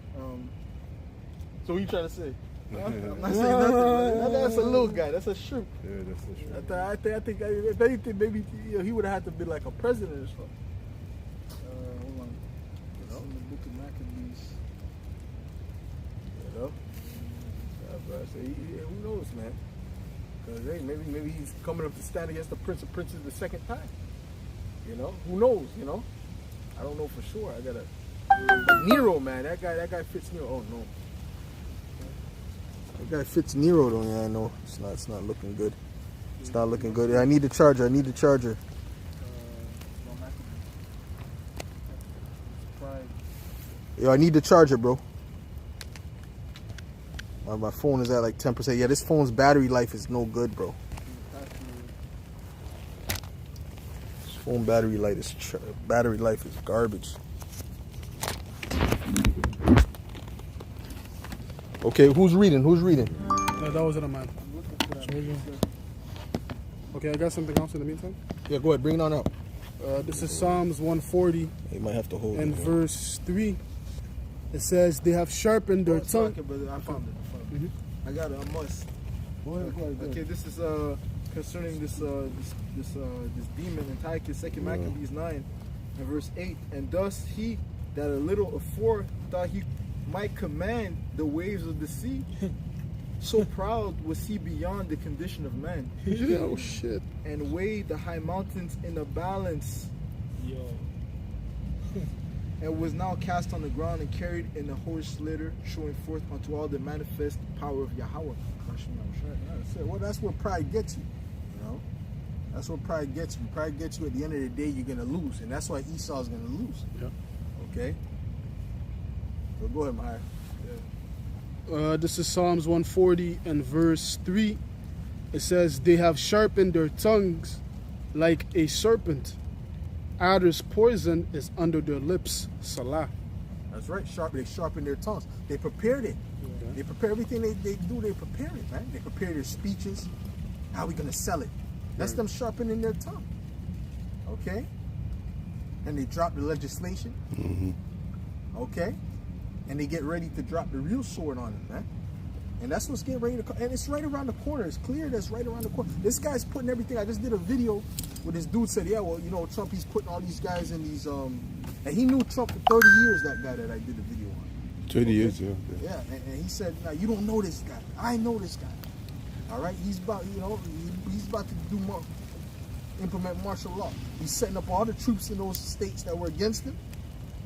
So what you trying to say? I'm not saying nothing. That's a little guy. That's a shrimp.
Yeah, that's the truth.
I think if anything, maybe he would have had to be like a president or something.
Hold on. It's in the book of Maccabees.
You know? But I say, who knows, man? Because hey, maybe he's coming up to stand against the Prince of Princes the second time. You know? Who knows? You know? I don't know for sure. But Nero, man, that guy fits Nero. Oh no. That guy fits Nero though. Yeah, I know. It's not looking good. It's not looking good. Yeah, I need the charger. Yo, I need the charger, bro. My phone is at like 10%. Yeah, this phone's battery life is no good, bro. This phone battery life is garbage. Okay, who's reading?
No, that wasn't a man. Okay, I got something else in the meantime.
Yeah, go ahead. Bring it on up.
This is Psalms 140
You might have to hold
and
it.
verse 3. It says, they have sharpened their tongue.
Okay, brother, I found it. I got it. I must.
Go ahead.
Okay, this is concerning this demon Antiochus, 2 Maccabees 9 and verse 8. And thus he that a little afore thought he might command the waves of the sea. So proud was he beyond the condition of man,
Oh shit.
and weighed the high mountains in a balance,
Yo.
and was now cast on the ground and carried in a horse litter, showing forth unto all the manifest power of Yahweh.
That's it. Well, that's what pride gets you. You know, that's what pride gets you. Pride gets you. At the end of the day, you're gonna lose, and that's why Esau's gonna lose.
Yeah.
Okay. So go ahead, Maya.
This is Psalms 140 and verse 3. It says, they have sharpened their tongues like a serpent. Adder's poison is under their lips. Salah.
That's right. They sharpen their tongues. They prepared it.
Yeah.
They prepare everything they do. They prepare it, man. They prepare their speeches. How are we gonna sell it? That's them sharpening their tongue. Okay. And they drop the legislation. Okay. And they get ready to drop the real sword on them, man. And that's what's getting ready to come. And it's right around the corner. It's clear that's right around the corner. This guy's putting everything. I just did a video where this dude said, yeah, well, you know, Trump, he's putting all these guys in these, and he knew Trump for 30 years, that guy that I did the video on.
30 years, yeah.
Yeah, and he said, "Now you don't know this guy. I know this guy. All right, he's about, you know, he's about to do more, implement martial law. He's setting up all the troops in those states that were against him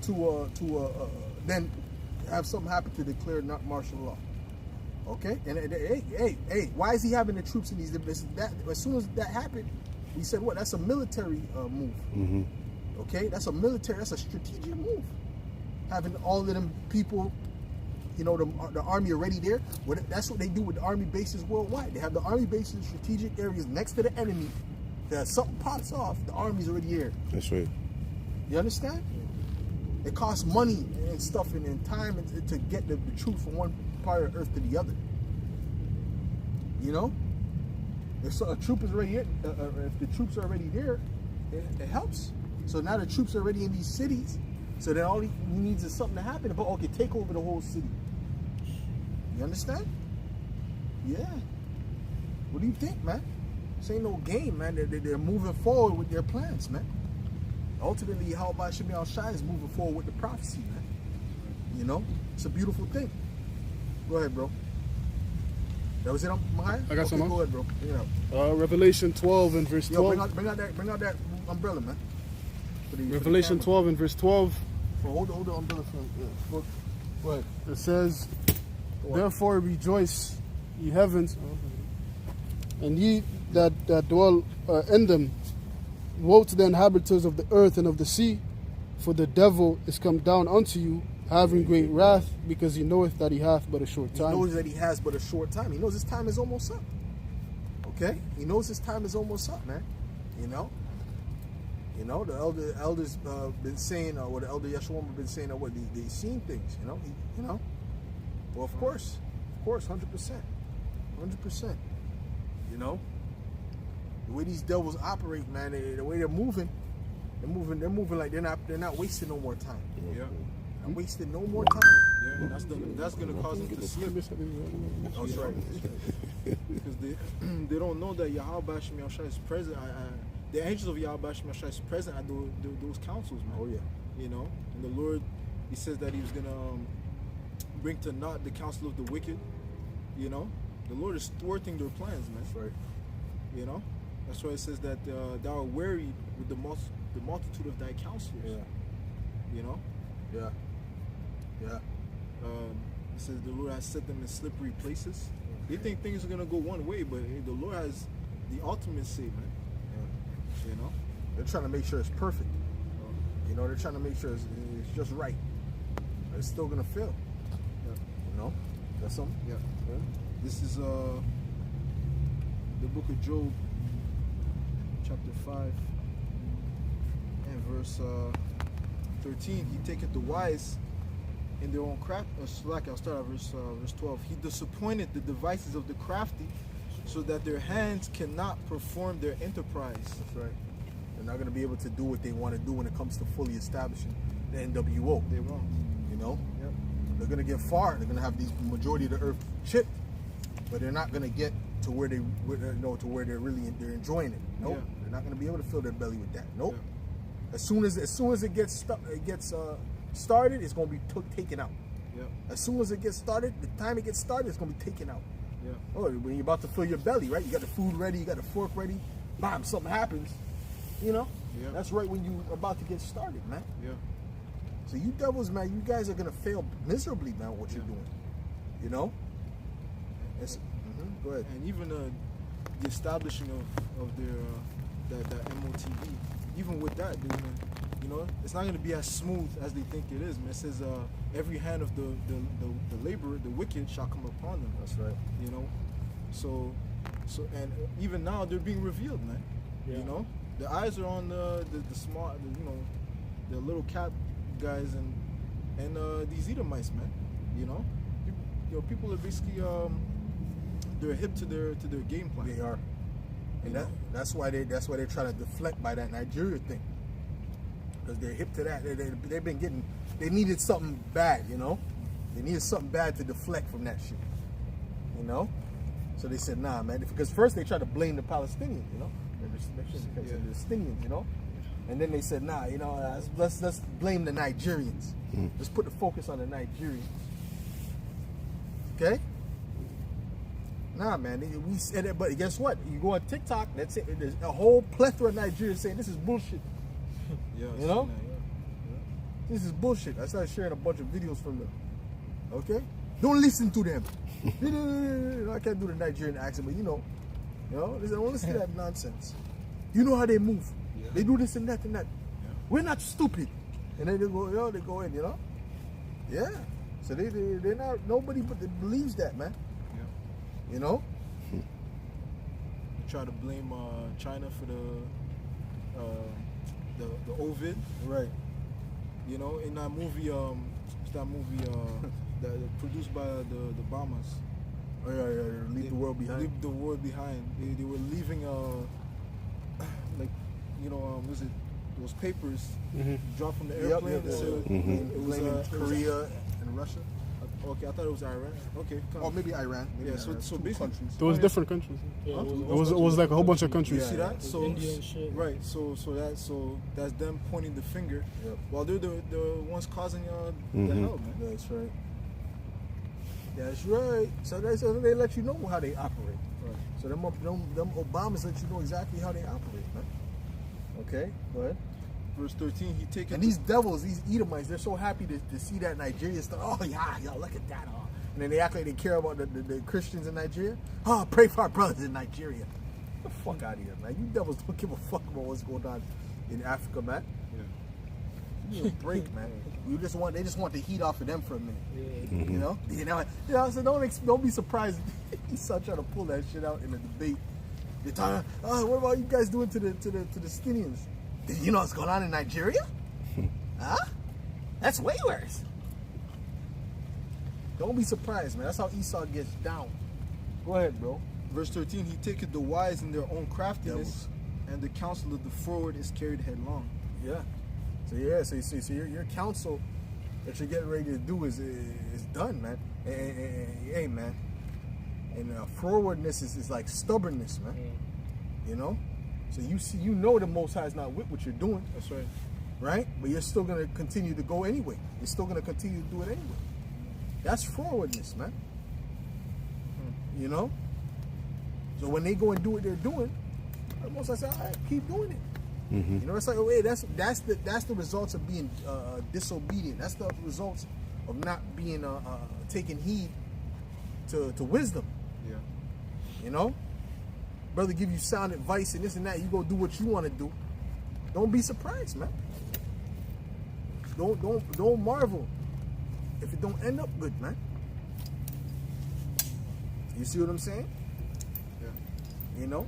to then have something happen to declare not martial law. Okay, and hey, why is he having the troops in these? That as soon as that happened, we said, what? That's a military move. Okay, that's a strategic move. Having all of them people, you know, the army already there. That's what they do with the army bases worldwide. They have the army bases in strategic areas next to the enemy. That something pops off, the army's already here.
That's right.
You understand? It costs money and stuff and time to get the troops from one part of Earth to the other. You know, if a troop is already, if the troops are already there, it helps. So now the troops are already in these cities. So then all he needs is something to happen. But okay, take over the whole city. You understand? Yeah. What do you think, man? This ain't no game, man. They're moving forward with their plans, man. Ultimately, how about Shemi Al-Shai is moving forward with the prophecy, man. You know, it's a beautiful thing. Go ahead, bro. That was it, Mahai?
I got some more.
Go ahead, bro. Bring it out.
Revelation 12 and verse 12.
Yo, bring out that umbrella, man.
Revelation 12 and verse 12.
Hold the umbrella for go ahead.
It says, therefore rejoice, ye heavens, and ye that dwell in them. Woe to the inhabitants of the earth and of the sea, for the devil is come down unto you, having great wrath, because he knoweth that he hath but a short time.
He knows that he has but a short time. He knows his time is almost up. Okay? He knows his time is almost up, man. You know? You know, the elders been saying, or the elder Yeshua been saying, what they seen things, you know? You know? Well, of course, 100%. 100%. You know? The way these devils operate, man, the way they're moving like they're not wasting no more time.
Yeah.
Not wasting no more time.
Yeah, that's gonna cause them to slip.
That's right.
Because they don't know that Yahweh Shem Yahshai is present. The angels of Yahweh Shem Yahshai is present at those councils, man.
Oh yeah.
You know, and the Lord, He says that He was gonna bring to naught the counsel of the wicked. You know, the Lord is thwarting their plans, man.
That's right.
You know, that's why it says that thou art wearied with the multitude of thy counselors.
Yeah.
You know.
Yeah. Yeah.
It says the Lord has set them in slippery places. They think things are gonna go one way, but the Lord has the ultimate say, man.
Yeah.
You know,
They're trying to make sure it's perfect. You know, they're trying to make sure it's just right. But it's still gonna fail.
Yeah.
You know, that's something.
Yeah. This is the book of Job, chapter 5, and verse 13. He taketh the wise in their own craft. I'll start at verse 12. He disappointed the devices of the crafty, so that their hands cannot perform their enterprise.
That's right. They're not gonna be able to do what they want to do when it comes to fully establishing the NWO.
They won't.
You know,
Yep.
they're gonna get far. They're gonna have these majority of the earth chipped, but they're not gonna get to where they're enjoying it. Nope.
Yeah.
They're not gonna be able to fill their belly with that. Nope.
Yeah.
As soon as it gets started, it's gonna be taken out.
Yeah.
As soon as it gets started, the time it gets started, it's gonna be taken out.
Yeah.
Oh, when you're about to fill your belly, right? You got the food ready, you got the fork ready. Bam, something happens. You know?
Yeah.
That's right when you're about to get started, man.
Yeah.
So you devils, man, you guys are gonna fail miserably, man. What you're doing, you know? Go ahead.
And even the establishing of their that MOTV, even with that, they're gonna, you know, it's not gonna be as smooth as they think it is, man. It says every hand of the laborer, the wicked, shall come upon them.
That's right.
You know, so and even now they're being revealed, man.
Yeah.
You know, the eyes are on the small, you know, the little cat guys and these Edomites, man. You know, people are basically they're hip to their game plan.
They are, and that's why they're trying to deflect by that Nigeria thing, because they're hip to that. They've been getting, they needed something bad, you know, they needed something bad to deflect from that shit, you know. So they said, nah, man, because first they tried to blame the Palestinians, you know, the Palestinians, you know, and then they said, nah, you know, let's blame the Nigerians. Let's put the focus on the Nigerians. Okay. Nah, man, we said it, but guess what? You go on TikTok, that's it. There's a whole plethora of Nigerians saying this is bullshit.
Yeah,
You know?
that, yeah.
This is bullshit. I started sharing a bunch of videos from them. Okay? Don't listen to them. I can't do the Nigerian accent, but you know, listen, don't listen to that nonsense. You know how they move.
Yeah.
They do this and that and that.
Yeah.
We're not stupid. And then they go in, you know? Yeah. So they're not, nobody but believes that, man.
Yeah.
You know?
They try to blame China for the Ovid.
Right.
You know, in that movie, that produced by the Bahamas.
Oh, yeah. Leave the world behind.
Leave the world behind. They were leaving like, you know, was it those papers dropped from the airplane?
Yep.
So
It was Korea and Russia.
Okay, I thought it was Iran. Okay, come
Or
on.
maybe Iran. Maybe
Yeah, so
Iran.
so
Two
basically,
countries.
There was different countries.
Yeah,
Huh?
It was like a whole bunch of countries.
You see that?
It was
So
India and shit.
right, so that's them pointing the finger.
Yep.
While they're the ones causing the hell, man.
That's right. That's right. So they let you know how they operate.
Right.
So them Obamas let you know exactly how they operate, man. Okay, go ahead.
Verse 13, he taketh
And these devils, these Edomites, they're so happy to see that Nigeria stuff. Oh yeah, look at that. Oh. And then they act like they care about the Christians in Nigeria. Oh, pray for our brothers in Nigeria. Get the fuck out of here, man. You devils don't give a fuck about what's going on in Africa, man. Give me a break, man. They just want the heat off of them for a minute. You know. So don't be surprised. He's trying to pull that shit out in a debate. They're talking. Oh, what about you guys doing to the Palestinians? You know what's going on in Nigeria? Huh? That's way worse. Don't be surprised, man. That's how Esau gets down. Go ahead, bro.
Verse 13, he taketh the wise in their own craftiness,
Devils.
and the counsel of the froward is carried headlong.
Yeah. So your counsel that you're getting ready to do is done, man. Hey, man. And forwardness is like stubbornness, man. You know. So you know the Most High is not with what you're doing.
That's right.
Right? But you're still gonna continue to go anyway. You're still gonna continue to do it anyway. That's forwardness, man. You know. So when they go and do what they're doing, the Most High say, all right, keep doing it. You know, it's like, wait, that's the results of being disobedient. That's the results of not being taking heed to wisdom.
Yeah.
You know, brother, give you sound advice and this and that. You go do what you want to do. Don't be surprised, man. Don't marvel if it don't end up good, man. You see what I'm saying?
Yeah.
You know,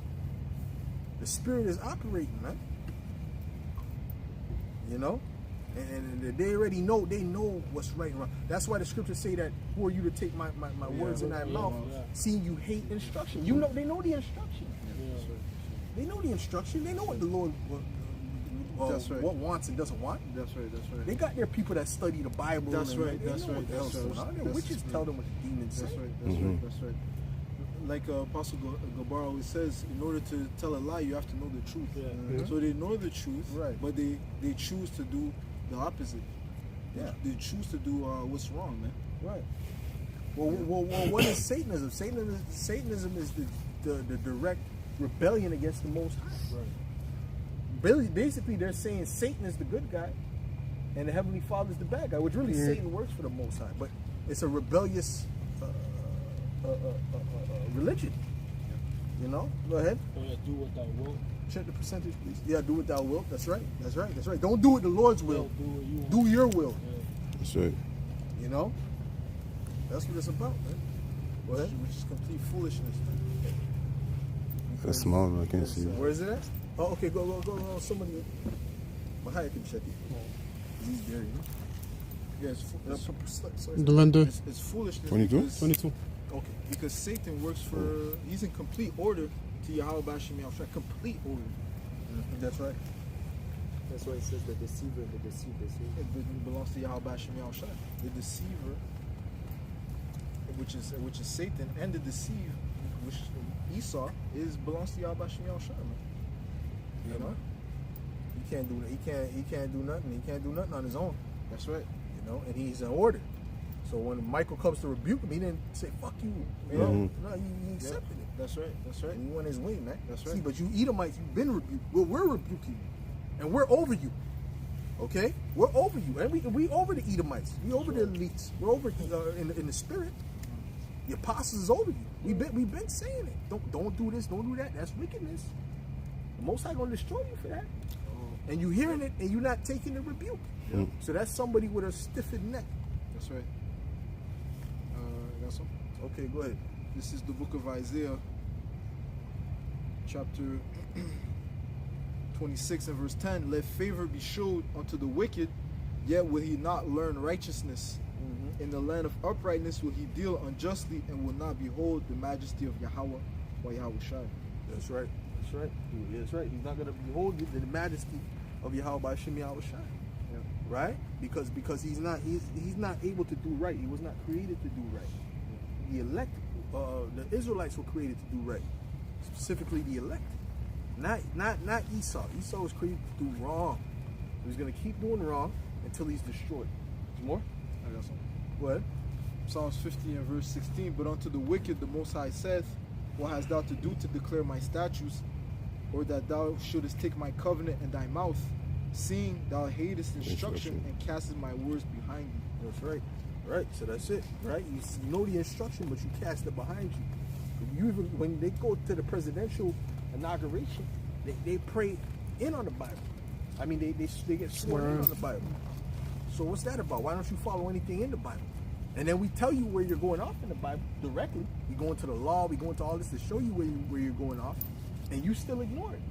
the spirit is operating, man. You know, and they already know. They know what's right and wrong. That's why the scriptures say that, who are you to take my words in thy mouth, seeing you hate instruction? You know, they know the instruction.
That's right.
They know the instruction. They know what the Lord
That's right.
what wants and doesn't want.
That's right. That's right.
They got their people that study the Bible.
That's
and
right,
They
that's
know
right,
what the hell's
that's
going
right.
on. Their
That's
witches
right.
tell them what the demons
That's
say.
right. That's right. That's right. Like Apostle Gabar always says, in order to tell a lie, you have to know the truth.
Yeah.
So they know the truth,
Right.
but they choose to do the opposite.
Yeah.
They choose to do what's wrong, man.
Right. Well, what is Satanism? Satanism is the direct rebellion against the Most High.
Right.
Basically, they're saying Satan is the good guy, and the Heavenly Father is the bad guy. Which really, Satan works for the Most High, but it's a rebellious religion. You know. Go ahead.
Oh yeah, do what thou wilt.
Check the percentage, please. Yeah, do what thou wilt. That's right. That's right. That's right. Don't do it the Lord's will.
Yeah, do what you want.
Do your will.
Yeah.
That's right.
You know. That's what it's about, man. Go ahead.
Which is complete foolishness.
That's small, man. I can't see it.
Where is it at? Oh, okay. Go. Somebody. Mahaya can check it. He's there, you know.
Yeah, it's foolishness.
22?
Because,
22.
Okay.
because Satan works for, he's in complete order to Yahweh Bashim Yahushua. Complete order.
That's right.
That's why it says the deceiver and the deceived.
It belongs to Yahweh Bashim Yahushua. The deceiver, which is Satan, and the deceived, which Esau belongs to Yahweh Bashim Yahushua, man. You know?
He can't do nothing. He can't do nothing on his own.
That's right.
You know, and he's in order. So when Michael comes to rebuke him, he didn't say "fuck you," you know. No, he accepted it.
That's right. That's right.
And he went his way, man.
That's right.
See, but you Edomites, you've been rebuked. Well, we're rebuking you, and we're over you. Okay, we're over you, and we over the Edomites. We over the elites. We're over in the spirit. The apostles is over you. We've been saying it. Don't do this. Don't do that. That's wickedness. The Most High gonna destroy you for that. And you hearing it, and you're not taking the rebuke.
Yeah.
So that's somebody with a stiffened neck.
That's right. Got some?
Okay, go ahead.
This is the book of Isaiah, chapter 26 and verse 10. Let favor be showed unto the wicked, yet will he not learn righteousness. In the land of uprightness will he deal unjustly, and will not behold the majesty of Yahweh or Yahweh Shai.
That's right. That's right. That's right. He's not going to behold the majesty of Yahweh by Shem Yahweh Shai.
Yeah.
Right? Because he's not able to do right. He was not created to do right. The elect, the Israelites were created to do right. Specifically the elect. Not Esau. Esau was created to do wrong. He was going to keep doing wrong until he's destroyed. Some more?
I got some.
Go ahead.
Psalms 50 and verse 16. But unto the wicked the Most High saith, what hast thou to do to declare my statutes, or that thou shouldest take my covenant in thy mouth, seeing thou hatest instruction and castest my words behind thee?
That's right. Right. So that's it. Right. You know the instruction, but you cast it behind you. You even when they go to the presidential inauguration, they pray in on the Bible. I mean, they get sworn in on the Bible. So what's that about? Why don't you follow anything in the Bible? And then we tell you where you're going off in the Bible directly. We go into the law. We go into all this to show you where you're going off, and you still ignore it.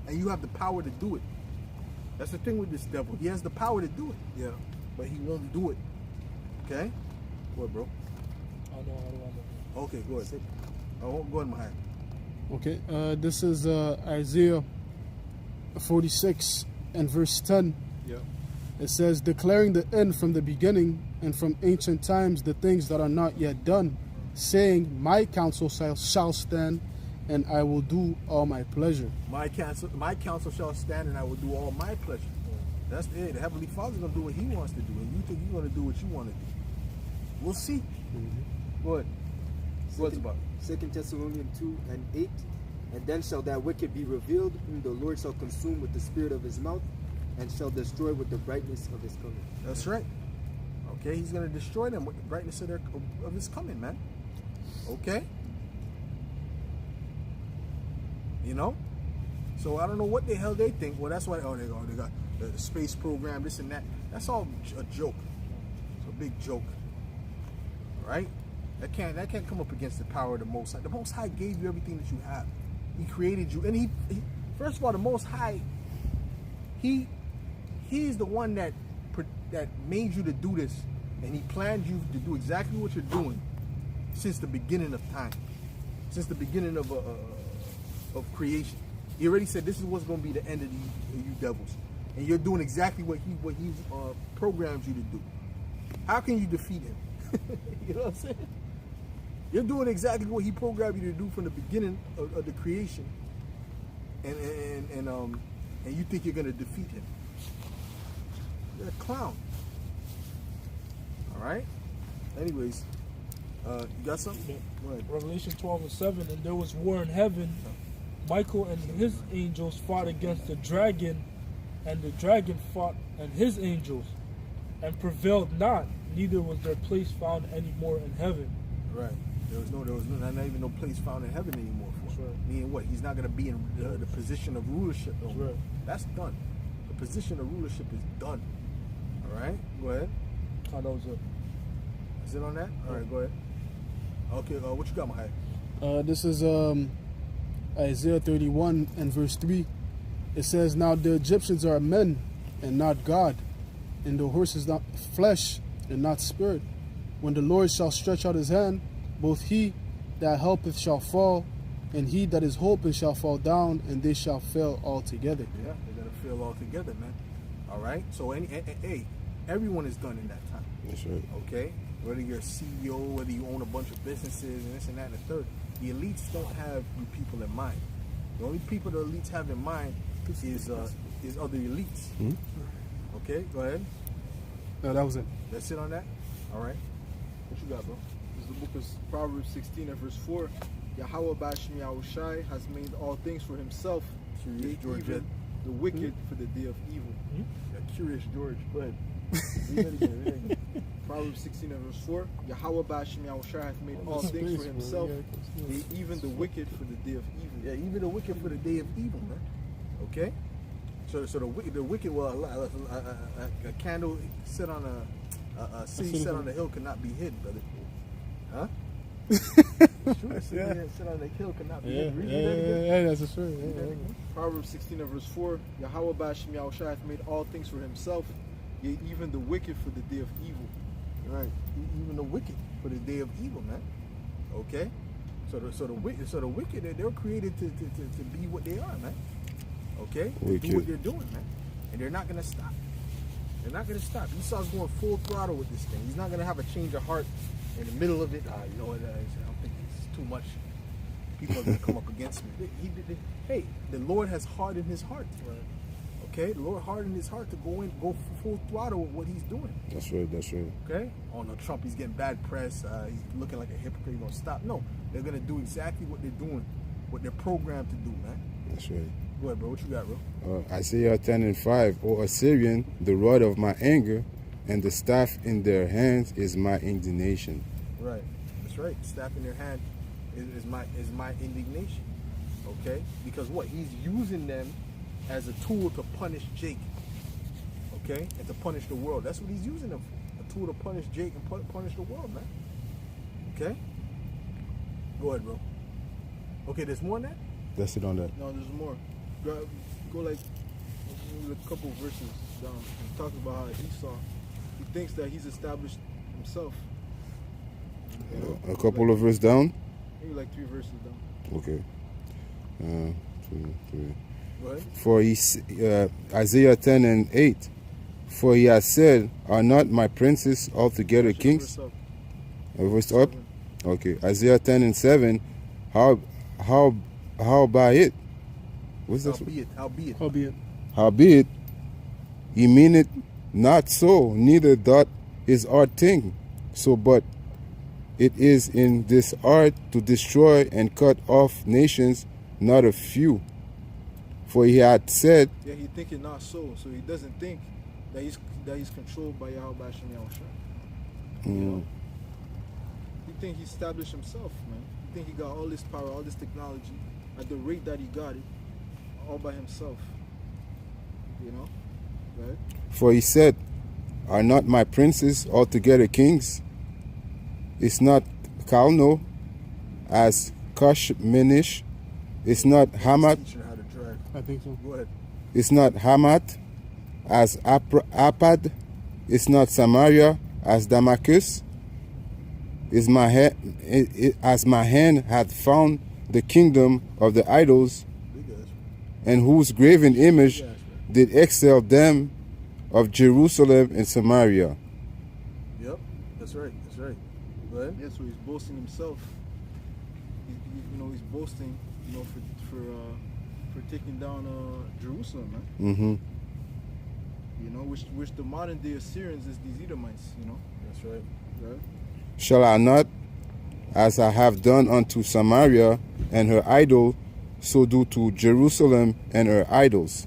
Yeah. And you have the power to do it. That's the thing with this devil. He has the power to do it. Yeah. But he won't do it. Okay? What, bro?
I know.
Okay, go ahead. Go ahead, Mahad.
Okay, this is Isaiah 46 and verse 10.
Yeah.
It says, declaring the end from the beginning and from ancient times the things that are not yet done, saying, my counsel shall stand, and I will do all my pleasure.
My counsel shall stand, and I will do all my pleasure. That's it. The Heavenly Father's going to do what he wants to do, and you think you're going to do what you want to do. We'll see. Go ahead. What's about?
2 Thessalonians 2 and 8. And then shall that wicked be revealed, whom the Lord shall consume with the spirit of his mouth, and shall destroy with the brightness of his coming.
That's right. Okay, he's going to destroy them with the brightness of his coming, man. Okay? You know? So I don't know what the hell they think. Well, that's why, they got the space program, this and that. That's all a joke. It's a big joke. Right? That can't come up against the power of the Most High. The Most High gave you everything that you have. He created you. And he first of all, the Most High, He is the one that made you to do this. And he planned you to do exactly what you're doing since the beginning of time. Since the beginning of creation. He already said this is what's going to be the end of you devils. And you're doing exactly what he programmed you to do. How can you defeat him? You know what I'm saying? You're doing exactly what he programmed you to do from the beginning of the creation, and you think you're gonna defeat him? You're a clown. All right. Anyways, you got something?
Yeah.
Go ahead.
Revelation 12:7, and there was war in heaven. Michael and his angels fought against the dragon, and the dragon fought and his angels, and prevailed not. Neither was their place found any more in heaven.
Right. There was not even no place found in heaven anymore for him.
That's right.
Meaning what? He's not going to be in the position of rulership. No more.
Right.
That's done. The position of rulership is done. All right. Go ahead.
Oh, that was it.
Is it on that? All right. Go ahead. Okay. What you got, my high?
This is Isaiah 31 and verse 3. It says, "Now the Egyptians are men and not God, and the horse is not flesh and not spirit. When the Lord shall stretch out his hand, both he that helpeth shall fall, and he that is hoping shall fall down, and they shall fail altogether."
Yeah, they're gonna fail all together, man. All right. So hey, everyone is done in that time.
That's right.
Okay. Whether you're a CEO, whether you own a bunch of businesses, and this and that and the third, the elites don't have you people in mind. The only people the elites have in mind is other elites.
Hmm?
Okay. Go ahead.
No, that was it.
That's it on that. All right. What you got, bro?
This is the book of Proverbs 16 and verse 4. Yahweh Bashim Yahushai has made all things for himself,
Curious
yea,
George.
even the wicked for the day of evil.
Yeah, Curious George. Go ahead. Read it again. Read it again.
Proverbs 16 and verse 4. Yahweh Bashim Yahushai has made all things for himself, yea, even the wicked for the day of evil.
Yeah, even the wicked for the day of evil, man. Okay. So the wicked, well, a candle set on a city set on a hill cannot be hid, brother. Huh? Sure, a city set on a hill cannot be hid. Read that again.
yeah, that's true.
Read that again.
Proverbs 16 and verse 4. Yahweh Bashim Yahushai has made all things for himself, yea, even the wicked for the day of evil.
Right. Even the wicked for the day of evil, man. Okay. So the wicked, they're created to be what they are, man. Okay. They do what they're doing, man, and they're not gonna stop. They're not gonna stop. Esau's going full throttle with this thing. He's not gonna have a change of heart in the middle of it. You know what? I don't think it's too much. People are gonna come up against me. Hey, the Lord has hardened his heart. Right. Okay, the Lord hardened his heart to go full throttle with what he's doing.
That's right. That's right.
Okay? Oh no, Trump, he's getting bad press. He's looking like a hypocrite. He's gonna stop. No, they're gonna do exactly what they're doing, what they're programmed to do, man.
That's right.
Go ahead, bro. What you got, bro?
Isaiah 10 and 5. O Assyrian, the rod of my anger, and the staff in their hands is my indignation.
Right. That's right. Staff in their hand is my indignation. Okay? Because what? He's using them as a tool to punish Jake. Okay? And to punish the world. That's what he's using them for. A tool to punish Jake and punish the world, man. Okay? Go ahead, bro. Okay, there's more than that?
That's it on that.
No, there's more. Go like a couple verses down. He talks about how Esau, he thinks that he's established himself.
A couple of verses down.
Maybe like 3 verses down.
Okay. 2, 3.
Go ahead.
For Isaiah 10 and 8. For he has said, "Are not my princes altogether
Verse
kings?"
up.
A verse up. Okay. Isaiah 10 and 7. How by it? What's this?
Howbeit.
Howbeit, he mean it not so, neither doth his art think so, but it is in this art to destroy and cut off nations, not a few. For he had said,
Yeah, he think it not so. So he doesn't think that he's controlled by Yahweh Bashim Yahushai. You know? He think he established himself, man. He think he got all this power, all this technology at the rate that he got it, all by himself. You know? Right?
for he said, "Are not my princes altogether kings? It's not Kalno as Kashminish. It's not Hamat.
Teaching her how to drive.
I think so.
Go ahead.
It's not Hamat as Apad. It's not Samaria as Damascus. Is my as my hand hath found the kingdom of the idols,
Big ass.
and whose graven image
Big ass, man.
did excel them of Jerusalem and Samaria."
Yep. That's right. That's right. Go ahead.
Yeah, so he's boasting himself. He's boasting, for taking down Jerusalem, man.
Mm-hmm.
Which the modern day Assyrians is these Edomites,
That's right.
Right?
Shall I not, as I have done unto Samaria and her idol, so do to Jerusalem and her idols?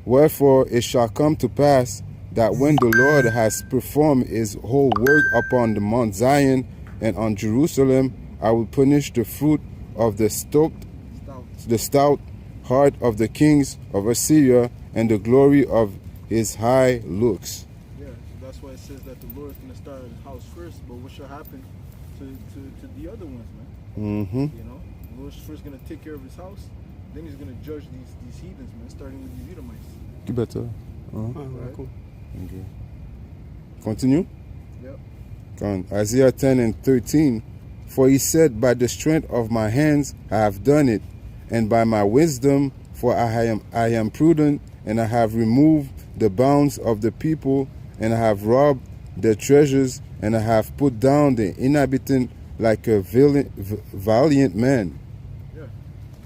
Wherefore it shall come to pass that when the Lord has performed his whole work upon the Mount Zion and on Jerusalem, I will punish the fruit of the stout heart of the kings of Assyria and the glory of his high looks.
Yeah, so that's why it says that the Lord is going to start at his house first, but what shall happen to the other ones, man?
Mm-hmm.
You know, the Lord's first going to take care of his house, then he's going to judge these heathens, man, starting with the Edomites.
You better.
Right?
Cool.
Okay. Continue.
Yep.
On Isaiah 10 and 13. For he said, by the strength of my hands I have done it, and by my wisdom, for I am prudent, and I have removed the bounds of the people, and I have robbed their treasures, and I have put down the inhabitant like a valiant man.
Yeah. I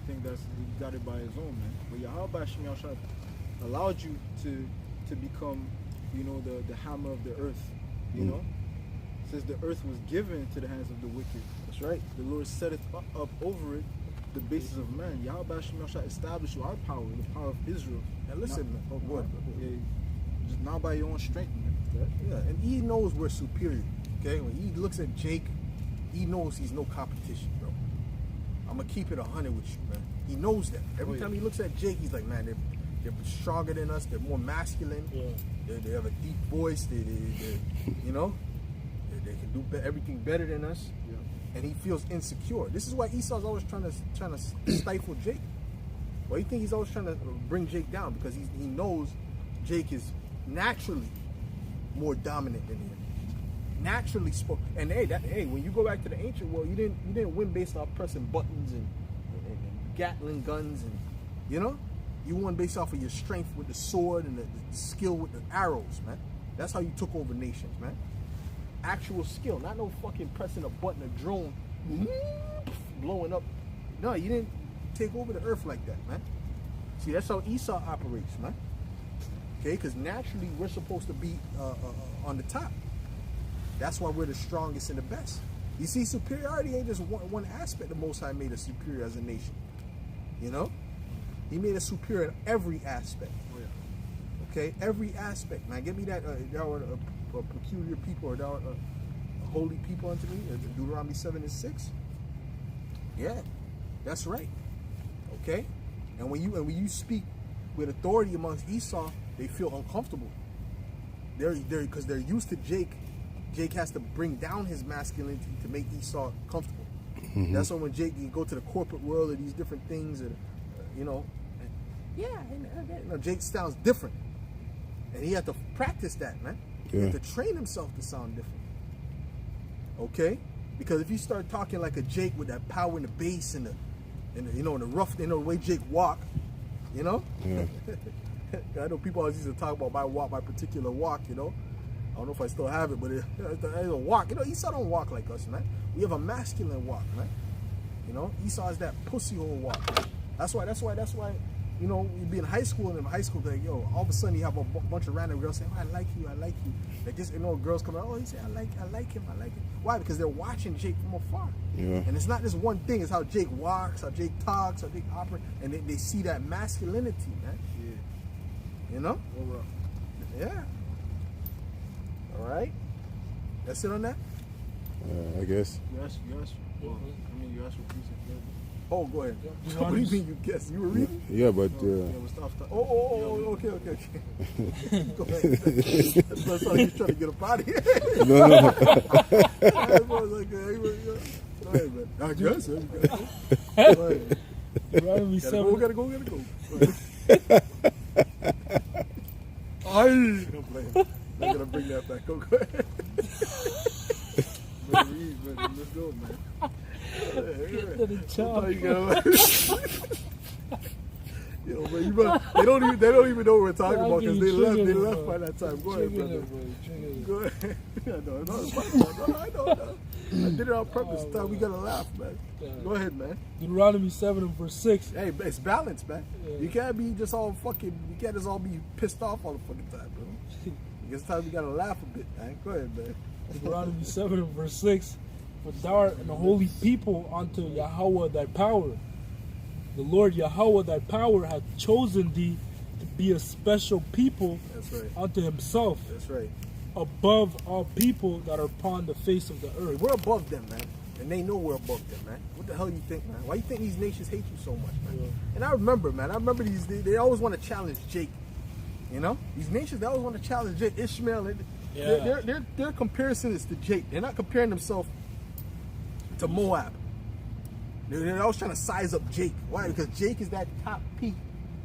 think he got it by his own, man. But Yahweh Shem Yahshua allowed you to become, you know, the hammer of the earth. You know? It says the earth was given into the hands of the wicked. That's right. The Lord set it up over it, the basis of man. Yahweh Shem Yahshua established our power, the power of Israel.
And listen,
Just not by your own strength, man.
Yeah, and he knows we're superior. Okay, when he looks at Jake, he knows he's no competition, bro. I'm gonna keep it 100 with you, man. He knows that. Every time he looks at Jake, he's like, man, they're stronger than us. They're more masculine.
Yeah.
They have a deep voice. They you know, they can do everything better than us.
Yeah.
And he feels insecure. This is why Esau's always trying to stifle Jake. Well, you think he's always trying to bring Jake down because he knows Jake is naturally more dominant than him. Naturally spoke. And hey, when you go back to the ancient world, you didn't win based off pressing buttons and Gatling guns, and you know, you won based off of your strength with the sword and the skill with the arrows, man. That's how you took over nations, man. Actual skill, not no fucking pressing a button, a drone blowing up. No, you didn't take over the earth like that, man. See, that's how Esau operates, man. Okay, because naturally we're supposed to be on the top. That's why we're the strongest and the best. You see, superiority ain't just one aspect the Most High made us superior as a nation. You know? He made us superior in every aspect. Okay? Every aspect. Now, give me that, thou art a peculiar people, or thou art a holy people unto me, Deuteronomy 7 and 6. Yeah, that's right. Okay? And when you speak with authority amongst Esau, they feel uncomfortable. Because they're used to Jake. Jake has to bring down his masculinity to make Esau comfortable. Mm-hmm. That's why when Jake, you go to the corporate world or these different things, and you know, Jake sounds different, and he had to practice that, man. He had to train himself to sound different. Okay, because if you start talking like a Jake with that power in the bass and the you know, the rough, you know, the way Jake walk, you know. Yeah. I know people always used to talk about my particular walk, you know. I don't know if I still have it, but it's a walk. You know, Esau don't walk like us, man. We have a masculine walk, man. You know, Esau has that pussy hole walk. That's why, you know, you'd be in high school, and in high school, like, yo, all of a sudden you have a bunch of random girls saying, oh, I like you. Like this, you know, girls come out, oh, he said, I like him. Why? Because they're watching Jake from afar. Yeah. And it's not just one thing. It's how Jake walks, how Jake talks, how Jake operates, and they see that masculinity, man. Yeah. You know? Well, yeah. All right. That's it on that?
I guess.
Yes. Well, I mean, you asked for peace and favor.
Oh, go ahead. What do you mean you guessed? You were reading?
Yeah, but...
stop. Oh, okay. Go ahead. That's why I thought he was trying to get up out of here.
No.
Go ahead, man. I guess. Go ahead. Gotta go. I'm gonna bring that back. Go ahead. Let's go, man. Yo, man, they don't even know what we're talking about because they left by that time. Go ahead, brother. Go ahead. I know. I did it on purpose. This time we gotta laugh, man. Go ahead, man.
Deuteronomy 7 and verse 6.
Hey, it's balanced, man. Yeah. You can't be just all fucking. You can't just all be pissed off all the fucking time, bro. Guess time we gotta laugh a bit, man. Go ahead, man.
Deuteronomy 7 and verse 6. For thou art an holy people unto Yahweh thy power. The Lord Yahweh thy power hath chosen thee to be a special people
That's right.
unto himself,
That's right.
above all people that are upon the face of the
Hey,
earth.
we're above them, man. And they know we're above them, man. What the hell you think, man? Why you think these nations hate you so much, man?
Yeah.
And I remember, man. I remember these. They always want to challenge Jake. You know, these nations, they always want to challenge Jake. Ishmael.
Yeah.
Their comparison is to Jake. They're not comparing themselves to Moab. They're always trying to size up Jake. Why? Because Jake is that top peak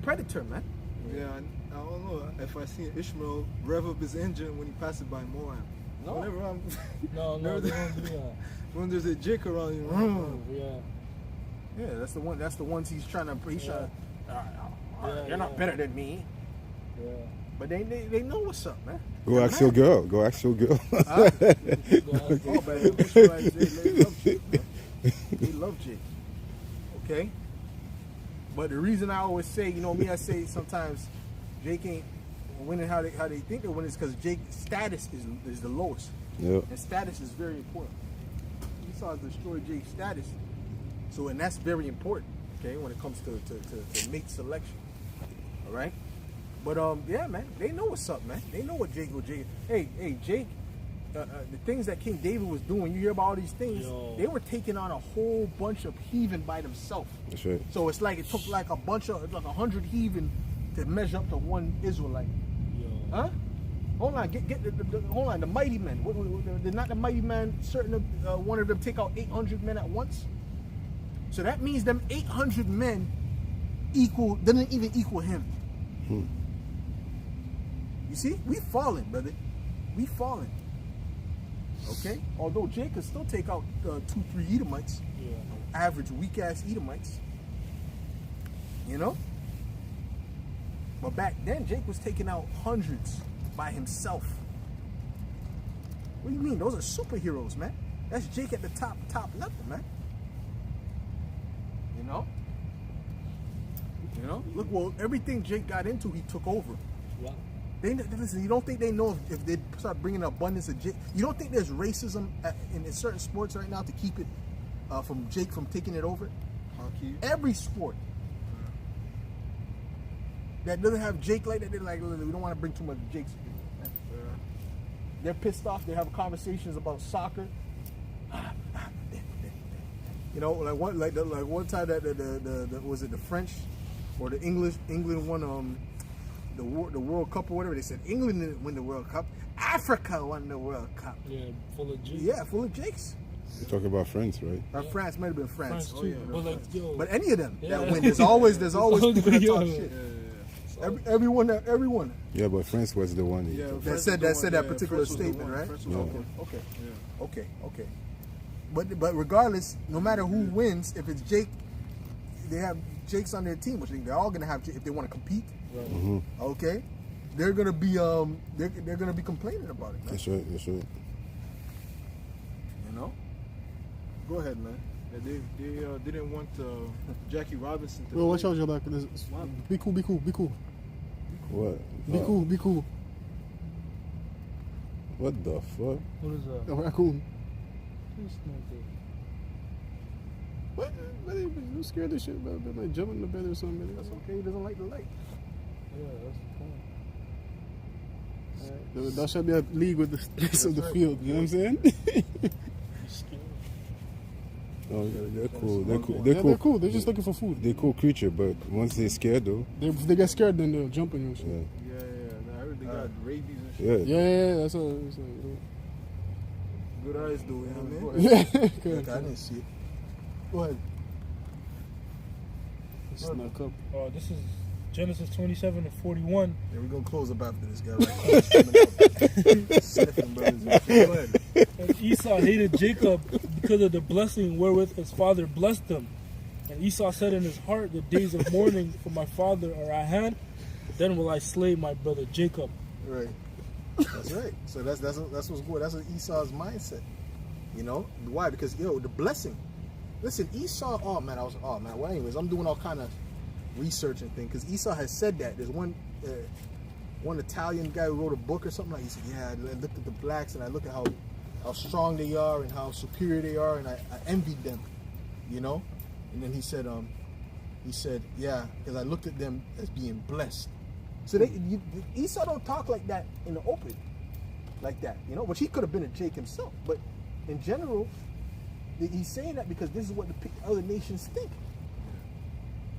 predator, man.
Yeah, I don't know if I see Ishmael rev up his engine when he passes by Moab.
No.
Whenever I'm,
No, they don't do that.
when there's a Jake around, you know.
Yeah.
Yeah, that's the one. That's the ones he's trying to. He's trying.
Yeah,
You're not better than me.
Yeah.
But they know what's up, man.
Go ask your girl. Go ask your girl.
Oh, but they love Jake, man. They love Jake. Okay? But the reason I always say, you know me, I say sometimes Jake ain't winning how they think they're winning is because Jake's status is the lowest.
Yep.
And status is very important. Esau destroyed Jake's status. So, and that's very important, okay, when it comes to mate selection. All right? But, yeah, man, they know what's up, man. They know what Jake. Hey, Jake, the things that King David was doing, you hear about all these things,
Yo.
they were taking on a whole bunch of heathen by themselves.
That's right.
So it's like it took like a bunch of, like 100 heathen to measure up to one Israelite.
Yo.
Huh? Hold on, hold on, the mighty men. Did not the mighty man, certain one of them take out 800 men at once? So that means them 800 men doesn't even equal him. You see, we fallen, brother. We fallen. Okay? Although Jake could still take out 2-3 Edomites.
Yeah.
Average weak ass Edomites. You know? But back then, Jake was taking out hundreds by himself. What do you mean? Those are superheroes, man. That's Jake at the top level, man. You know? You know? Look, well, everything Jake got into, he took over.
Wow.
Listen, you don't think they know if they start bringing abundance of Jake? You don't think there's racism in certain sports right now to keep it from Jake from taking it over?
Hockey.
Every sport that doesn't have Jake like that, they're like, we don't want to bring too much Jakes. They're pissed off. They have conversations about soccer. You know, like one time that the was it the French or the England won the World Cup or whatever. They said England didn't win the World Cup. Africa won the World Cup.
Yeah, full of G.
Yeah, full of Jakes.
You're talking about France, right?
Or France might have been France.
France too. But like, yo,
But any of them
Yeah.
that win, there's always people that
Yeah.
talk shit. Everyone
Yeah, but France was the one.
Yeah,
that
France
said
was the
that
one,
particular
France was the
statement,
one,
right?
France was the one.
Okay. But regardless, no matter who wins, if it's Jake, they have Jakes on their team, which they're all gonna have if they want to compete.
right.
Okay, they're gonna be they're gonna be complaining about it, man.
That's right. That's right.
You know.
Go ahead, man. Yeah, they didn't want Jackie Robinson to
Well, watch
play.
out, Jabak. Be cool.
What?
Be cool.
What the fuck?
What is that?
A raccoon.
It's not good.
What? You scared of shit about that? Like jumping in the bed or something?
That's okay. He doesn't like the light.
Yeah, that's the point.
That should be a league with the rest of the
right.
field. You know what I'm saying?
He's scared.
Oh, yeah, they're cool. They're cool.
Yeah,
They're
they're
cool.
cool. They're just looking for food.
They're cool creature, but once they're scared though,
If they get scared, then they'll jump on you and shit.
yeah,
Yeah. I heard they got rabies and shit.
yeah.
Yeah, that's all.
Good eyes, do you know what I mean?
Yeah.
I
Good.
didn't see it.
Go ahead. Snuck up.
This is Genesis 27:41.
Yeah, we're gonna close up after this guy. Right? Sniffing, brothers and shit. Go ahead.
And Esau hated Jacob because of the blessing wherewith his father blessed him. And Esau said in his heart, the days of mourning for my father are at hand. Then will I slay my brother Jacob.
Right. That's right. So that's what's good. That's what Esau's mindset. You know why? Because the blessing. Listen, Esau. Well, anyways, I'm doing all kind of research and things because Esau has said that. There's one. one Italian guy who wrote a book or something. Like he said, yeah, I looked at the blacks and I look at how strong they are and how superior they are, and I envied them, you know. And then he said, yeah, because I looked at them as being blessed. So Esau don't talk like that in the open, like that, you know. Which he could have been a Jake himself, but in general, he's saying that because this is what the other nations think.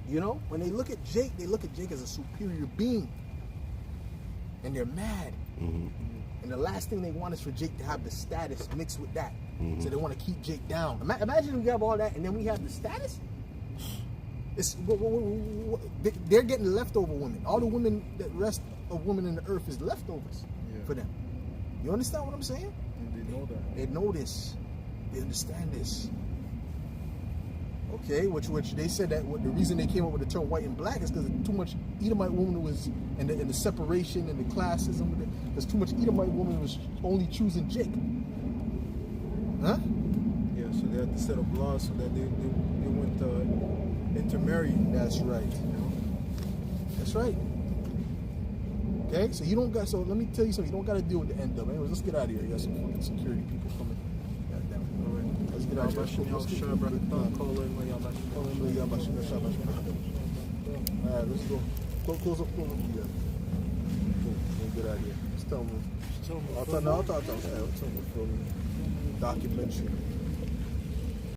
You know, when they look at Jake as a superior being, and they're mad.
Mm-hmm.
And the last thing they want is for Jake to have the status mixed with that. Mm-hmm. So they want to keep Jake down. Imagine we have all that and then we have the status. They're getting leftover women. All the women, the rest of women in the earth is leftovers for them. You understand what I'm saying?
And they know that.
They know this. They understand this. Okay, which they said that the reason they came up with the term white and black is because too much Edomite woman was in the separation and the classism. Because too much Edomite woman was only choosing Jake. Huh?
Yeah, so they had to set up laws so that they wouldn't intermarry.
That's right.
You know?
That's right. Okay, so you don't got. So let me tell you something. You don't got to deal with the end of it. Anyways, let's get out of here. You got some fucking security people coming. Goddamn. All right. Let's get out of here. All right, let's go. Close up. Yeah. We'll get out of here. Just tell me. I'll tell you. Documentary.